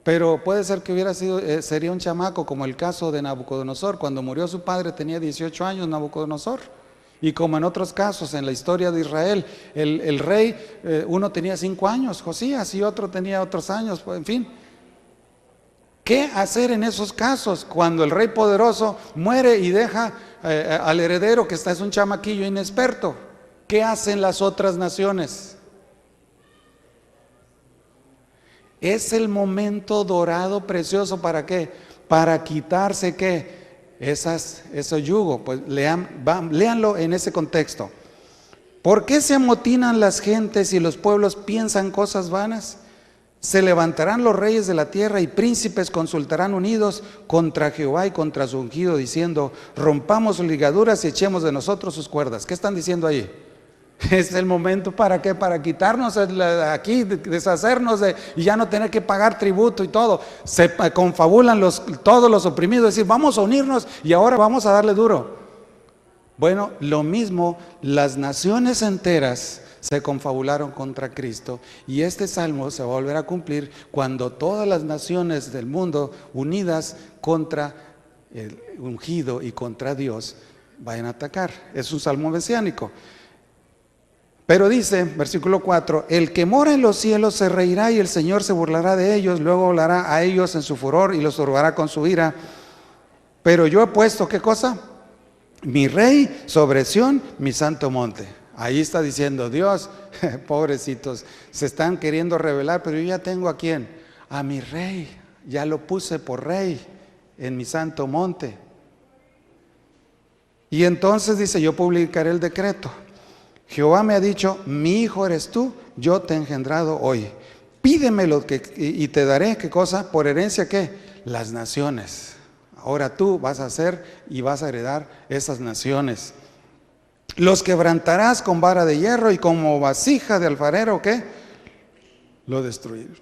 Pero puede ser que sería un chamaco, como el caso de Nabucodonosor. Cuando murió su padre tenía 18 años Nabucodonosor. Y como en otros casos en la historia de Israel, el rey, uno tenía 5 años, Josías, y otro tenía otros años, en fin. ¿Qué hacer en esos casos cuando el rey poderoso muere y deja al heredero que es un chamaquillo inexperto? ¿Qué hacen las otras naciones? Es el momento dorado, precioso, ¿para qué? Para quitarse ese yugo. Pues léanlo en ese contexto. ¿Por qué se amotinan las gentes y los pueblos piensan cosas vanas? Se levantarán los reyes de la tierra y príncipes consultarán unidos contra Jehová y contra su ungido, diciendo, rompamos sus ligaduras y echemos de nosotros sus cuerdas. ¿Qué están diciendo ahí? Es el momento ¿para qué? Para quitarnos aquí, deshacernos y ya no tener que pagar tributo y todo. Se confabulan todos los oprimidos, decir, vamos a unirnos y ahora vamos a darle duro. Bueno, lo mismo, las naciones enteras se confabularon contra Cristo y este salmo se va a volver a cumplir cuando todas las naciones del mundo unidas contra el ungido y contra Dios vayan a atacar. Es un salmo mesiánico. Pero dice, versículo 4, el que mora en los cielos se reirá y el Señor se burlará de ellos, luego hablará a ellos en su furor y los turbará con su ira. Pero yo he puesto, ¿qué cosa? Mi rey sobre Sión, mi santo monte. Ahí está diciendo Dios, pobrecitos, se están queriendo rebelar, pero yo ya tengo a quién, a mi rey, ya lo puse por rey en mi santo monte. Y entonces dice, yo publicaré el decreto. Jehová me ha dicho, mi hijo eres tú, yo te he engendrado hoy. pídemelo y te daré, ¿qué cosa? Por herencia, ¿qué? Las naciones. Ahora tú vas a hacer y vas a heredar esas naciones. Los quebrantarás con vara de hierro y como vasija de alfarero, ¿qué? Lo destruirás.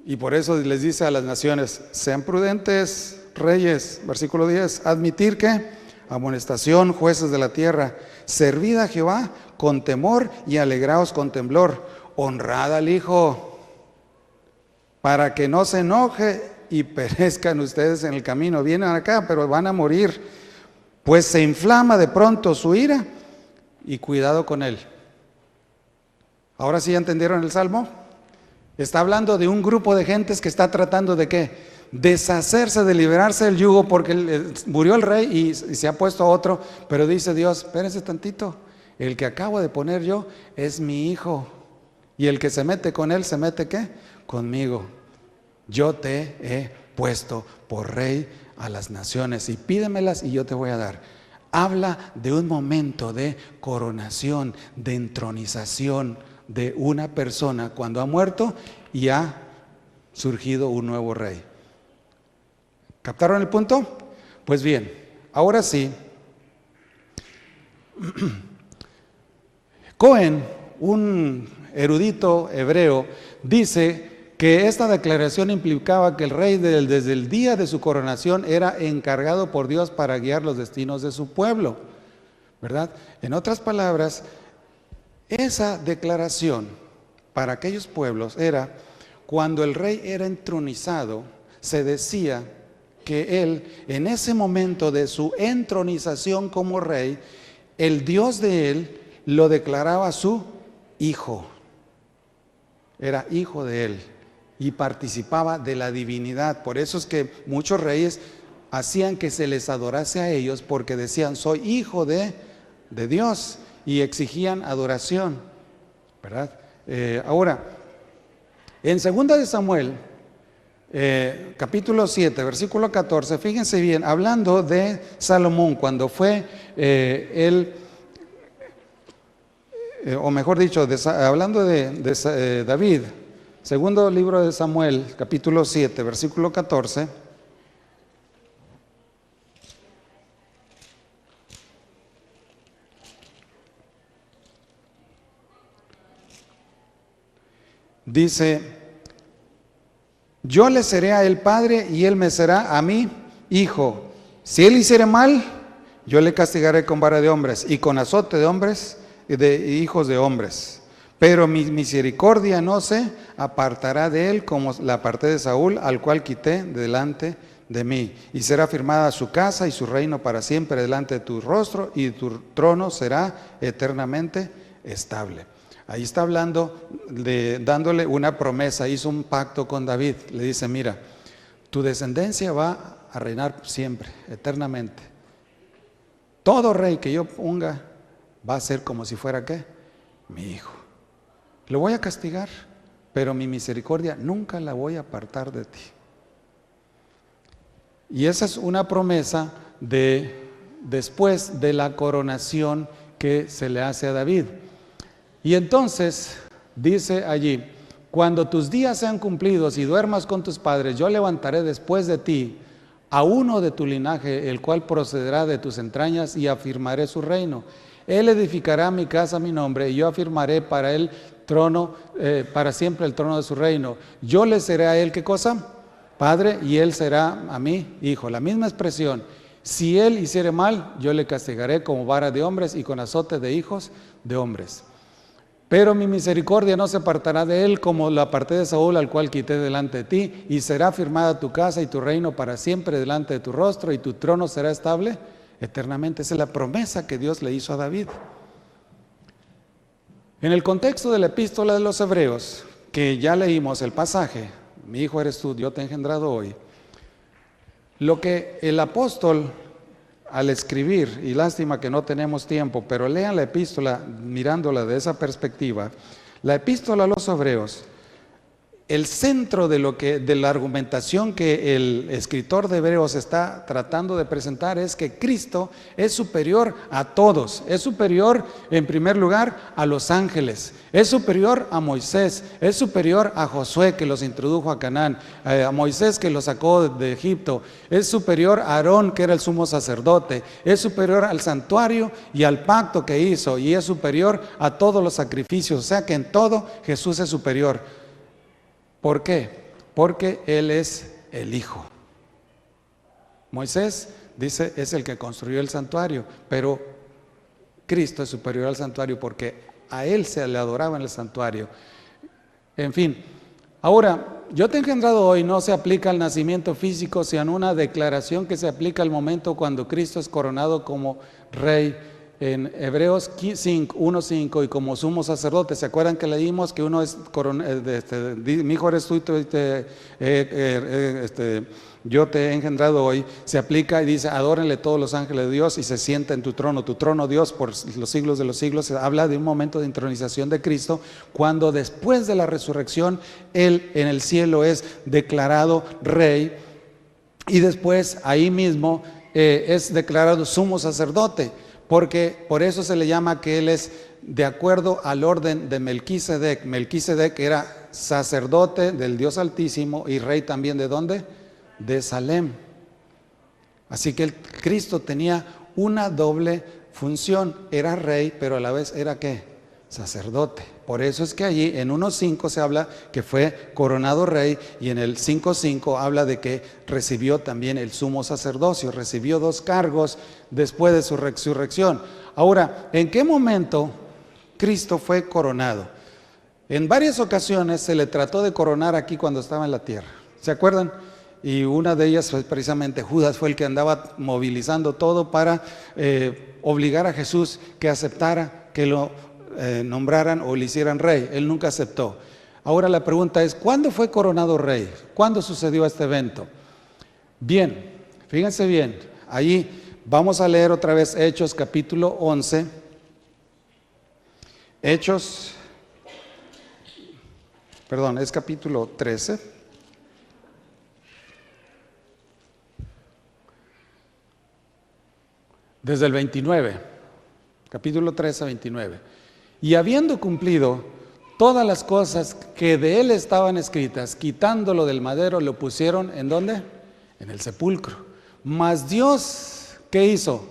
Y por eso les dice a las naciones, sean prudentes, reyes, versículo 10, admitir que amonestación, jueces de la tierra, servid a Jehová con temor y alegraos con temblor, honrad al Hijo, para que no se enoje y perezcan ustedes en el camino. Vienen acá, pero van a morir, pues se inflama de pronto su ira, y cuidado con él. Ahora sí ya entendieron el Salmo. Está hablando de un grupo de gentes que está tratando de ¿qué? Deshacerse, de liberarse del yugo, porque murió el rey y se ha puesto otro, pero dice Dios, espérense tantito, el que acabo de poner yo es mi hijo, y el que se mete con él, ¿se mete qué? Conmigo. Yo te he puesto por rey a las naciones, y pídemelas y yo te voy a dar. Habla de un momento de coronación, de entronización de una persona cuando ha muerto y ha surgido un nuevo rey. ¿Captaron el punto? Pues bien, ahora sí, Cohen, un erudito hebreo, dice que esta declaración implicaba que el rey desde el día de su coronación era encargado por Dios para guiar los destinos de su pueblo, ¿verdad? En otras palabras, esa declaración para aquellos pueblos era cuando el rey era entronizado, se decía que él, en ese momento de su entronización como rey, el Dios de él lo declaraba su hijo, era hijo de él y participaba de la divinidad. Por eso es que muchos reyes hacían que se les adorase a ellos, porque decían, soy hijo de Dios, y exigían adoración, ¿verdad? Ahora, en 2 de Samuel, capítulo 7, versículo 14, fíjense bien, hablando de Salomón, cuando fue o mejor dicho, hablando de David, segundo libro de Samuel, capítulo 7, versículo 14, dice, yo le seré a él padre y él me será a mí hijo. Si él hiciere mal, yo le castigaré con vara de hombres y con azote de hombres, de hijos de hombres. Pero mi misericordia no se apartará de él como la aparté de Saúl, al cual quité delante de mí. Y será firmada su casa y su reino para siempre delante de tu rostro, y tu trono será eternamente estable. Ahí está hablando dándole una promesa, hizo un pacto con David. Le dice, mira, tu descendencia va a reinar siempre, eternamente. Todo rey que yo ponga va a ser como si fuera ¿qué? Mi hijo. Lo voy a castigar, pero mi misericordia nunca la voy a apartar de ti. Y esa es una promesa después de la coronación que se le hace a David. Y entonces dice allí, cuando tus días sean cumplidos y duermas con tus padres, yo levantaré después de ti a uno de tu linaje, el cual procederá de tus entrañas, y afirmaré su reino. Él edificará mi casa a mi nombre, y yo afirmaré para él trono, para siempre el trono de su reino. Yo le seré a él, ¿qué cosa? Padre, y él será a mí hijo. La misma expresión. Si él hiciere mal, yo le castigaré como vara de hombres y con azote de hijos de hombres. Pero mi misericordia no se apartará de él como la aparté de Saúl, al cual quité delante de ti, y será firmada tu casa y tu reino para siempre delante de tu rostro, y tu trono será estable eternamente. Esa es la promesa que Dios le hizo a David. En el contexto de la epístola de los Hebreos, que ya leímos el pasaje, mi hijo eres tú, yo te he engendrado hoy, lo que el apóstol al escribir, y lástima que no tenemos tiempo, pero lean la epístola mirándola de esa perspectiva, la epístola a los Hebreos el centro de la argumentación que el escritor de Hebreos está tratando de presentar es que Cristo es superior a todos. Es superior, en primer lugar, a los ángeles. Es superior a Moisés. Es superior a Josué, que los introdujo a Canaán. A Moisés, que los sacó de Egipto. Es superior a Aarón, que era el sumo sacerdote. Es superior al santuario y al pacto que hizo. Y es superior a todos los sacrificios. O sea que en todo Jesús es superior. ¿Por qué? Porque Él es el Hijo. Moisés, dice, es el que construyó el santuario, pero Cristo es superior al santuario porque a Él se le adoraba en el santuario. En fin, ahora, yo te he engendrado hoy no se aplica al nacimiento físico, sino una declaración que se aplica al momento cuando Cristo es coronado como Rey. En Hebreos 1:5 y como sumo sacerdote, ¿se acuerdan que leímos que uno es mi hijo eres tú y yo te he engendrado hoy? Se aplica y dice, adórenle todos los ángeles de Dios y se sienta en tu trono Dios por los siglos de los siglos. Se habla de un momento de entronización de Cristo, cuando después de la resurrección, Él en el cielo es declarado Rey y después ahí mismo es declarado sumo sacerdote. Porque por eso se le llama que Él es de acuerdo al orden de Melquisedec. Melquisedec era sacerdote del Dios Altísimo y rey también ¿de dónde? De Salem. Así que Cristo tenía una doble función. Era rey, pero a la vez era ¿qué? Sacerdote. Por eso es que allí en 1:5 se habla que fue coronado rey y en el 5:5 habla de que recibió también el sumo sacerdocio, recibió 2 cargos después de su resurrección. Ahora, ¿en qué momento Cristo fue coronado? En varias ocasiones se le trató de coronar aquí cuando estaba en la tierra, ¿se acuerdan? Y una de ellas fue precisamente Judas, fue el que andaba movilizando todo para obligar a Jesús que aceptara que lo nombraran o le hicieran rey. Él nunca aceptó. Ahora la pregunta es, ¿cuándo fue coronado rey? ¿Cuándo sucedió este evento? Bien, fíjense bien, ahí vamos a leer otra vez Hechos capítulo 11. Es capítulo 13. Desde el 29, capítulo 13 a 29. Y habiendo cumplido todas las cosas que de él estaban escritas, quitándolo del madero, lo pusieron ¿en dónde? En el sepulcro. Mas Dios, ¿qué hizo?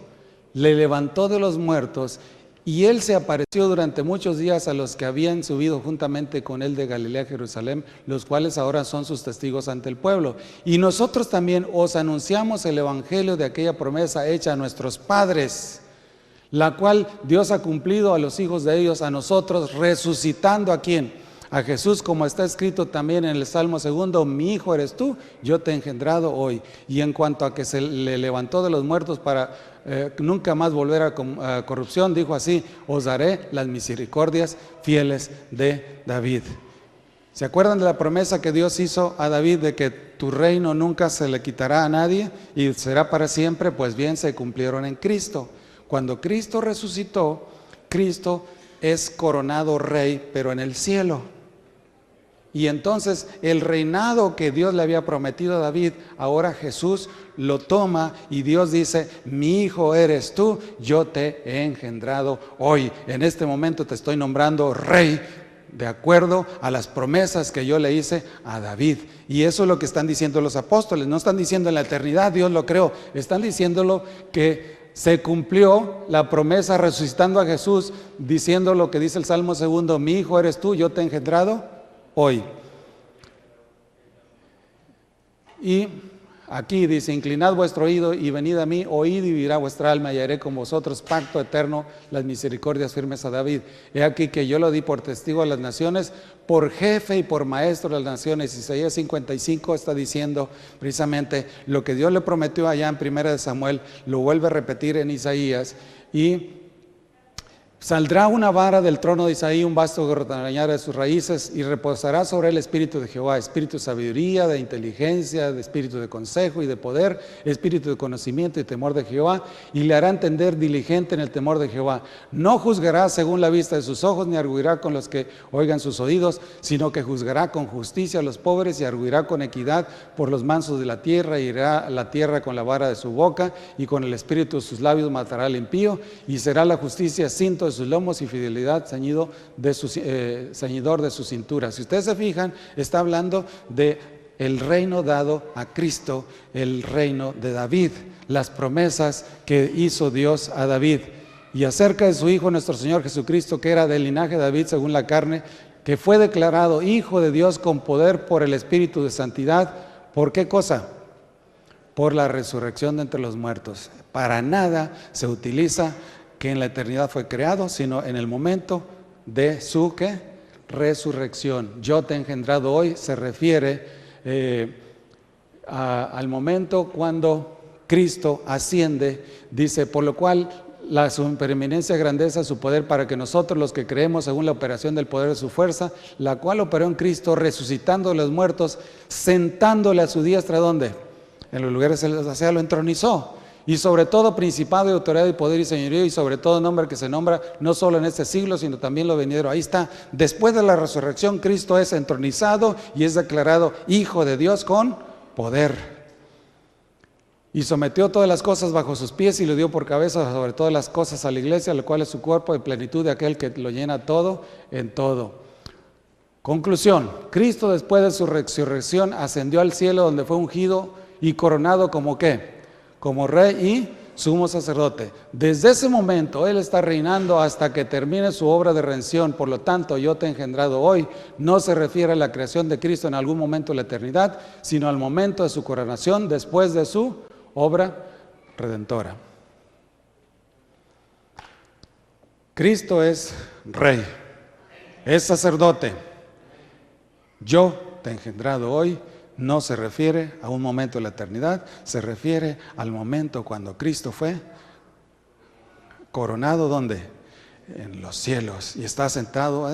Le levantó de los muertos y él se apareció durante muchos días a los que habían subido juntamente con él de Galilea a Jerusalén, los cuales ahora son sus testigos ante el pueblo. Y nosotros también os anunciamos el evangelio de aquella promesa hecha a nuestros padres, la cual Dios ha cumplido a los hijos de ellos, a nosotros, resucitando ¿a quién? A Jesús, como está escrito también en el Salmo 2, mi hijo eres tú, yo te he engendrado hoy. Y en cuanto a que se le levantó de los muertos para nunca más volver a corrupción, dijo así, os daré las misericordias fieles de David. ¿Se acuerdan de la promesa que Dios hizo a David de que tu reino nunca se le quitará a nadie y será para siempre? Pues bien, se cumplieron en Cristo. Cuando Cristo resucitó, Cristo es coronado rey, pero en el cielo. Y entonces el reinado que Dios le había prometido a David, ahora Jesús lo toma y Dios dice, mi hijo eres tú, yo te he engendrado hoy. En este momento te estoy nombrando rey, de acuerdo a las promesas que yo le hice a David. Y eso es lo que están diciendo los apóstoles. No están diciendo en la eternidad Dios lo creó, están diciéndolo que se cumplió la promesa resucitando a Jesús, diciendo lo que dice el Salmo 2, mi hijo eres tú, yo te he engendrado hoy. Y aquí dice, inclinad vuestro oído y venid a mí, oíd y vivirá vuestra alma y haré con vosotros pacto eterno, las misericordias firmes a David. He aquí que yo lo di por testigo a las naciones, por jefe y por maestro de las naciones. Isaías 55 está diciendo precisamente lo que Dios le prometió allá en 1 de Samuel, lo vuelve a repetir en Isaías. Y Saldrá una vara del trono de Isaí, un vasto gorotañar de sus raíces, y reposará sobre el espíritu de Jehová, espíritu de sabiduría, de inteligencia, de espíritu de consejo y de poder, espíritu de conocimiento y temor de Jehová, y le hará entender diligente en el temor de Jehová. No juzgará según la vista de sus ojos, ni arguirá con los que oigan sus oídos, sino que juzgará con justicia a los pobres y arguirá con equidad por los mansos de la tierra, y irá a la tierra con la vara de su boca, y con el espíritu de sus labios matará al impío, y será la justicia cinto de sus lomos y fidelidad ceñidor de su cintura. Si ustedes se fijan, está hablando de el reino dado a Cristo, el reino de David, las promesas que hizo Dios a David, y acerca de su Hijo nuestro Señor Jesucristo, que era del linaje de David según la carne, que fue declarado Hijo de Dios con poder por el Espíritu de santidad. ¿Por qué cosa? Por la resurrección de entre los muertos. Para nada se utiliza que en la eternidad fue creado, sino en el momento de su ¿qué? Resurrección. Yo te he engendrado hoy, se refiere al momento cuando Cristo asciende, dice, por lo cual la supereminencia, grandeza, su poder, para que nosotros los que creemos según la operación del poder de su fuerza, la cual operó en Cristo, resucitando a los muertos, sentándole a su diestra, ¿dónde? En los lugares celestiales, lo entronizó. Y sobre todo principado y autoridad y poder y señorío, y sobre todo nombre que se nombra no solo en este siglo, sino también lo venidero. Ahí está, después de la resurrección, Cristo es entronizado y es declarado Hijo de Dios con poder. Y sometió todas las cosas bajo sus pies y le dio por cabeza sobre todas las cosas a la iglesia, la cual es su cuerpo de plenitud de aquel que lo llena todo en todo. Conclusión, Cristo después de su resurrección ascendió al cielo, donde fue ungido y coronado como ¿qué? Como rey y sumo sacerdote. Desde ese momento Él está reinando hasta que termine su obra de redención. Por lo tanto, yo te he engendrado hoy no se refiere a la creación de Cristo en algún momento de la eternidad, sino al momento de su coronación después de su obra redentora. Cristo es rey, es sacerdote. Yo te he engendrado hoy no se refiere a un momento de la eternidad, se refiere al momento cuando Cristo fue coronado, ¿dónde? En los cielos, y está sentado,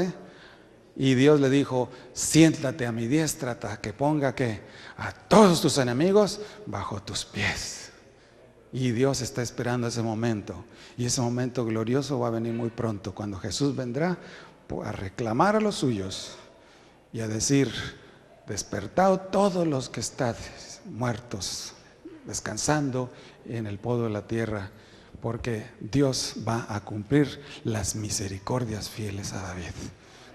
y Dios le dijo, siéntate a mi diestra hasta que ponga ¿qué? A todos tus enemigos bajo tus pies. Y Dios está esperando ese momento, y ese momento glorioso va a venir muy pronto, cuando Jesús vendrá a reclamar a los suyos y a decir, despertado todos los que están muertos, descansando en el polvo de la tierra, porque Dios va a cumplir las misericordias fieles a David,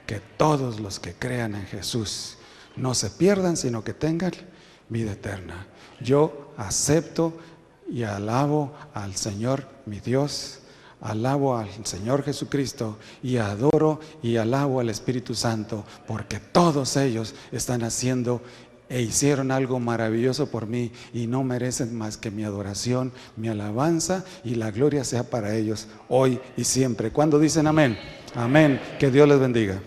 que todos los que crean en Jesús no se pierdan, sino que tengan vida eterna. Yo acepto y alabo al Señor mi Dios, alabo al Señor Jesucristo y adoro y alabo al Espíritu Santo, porque todos ellos están haciendo e hicieron algo maravilloso por mí y no merecen más que mi adoración, mi alabanza, y la gloria sea para ellos hoy y siempre. ¿Cuándo dicen amén? Amén. Que Dios les bendiga.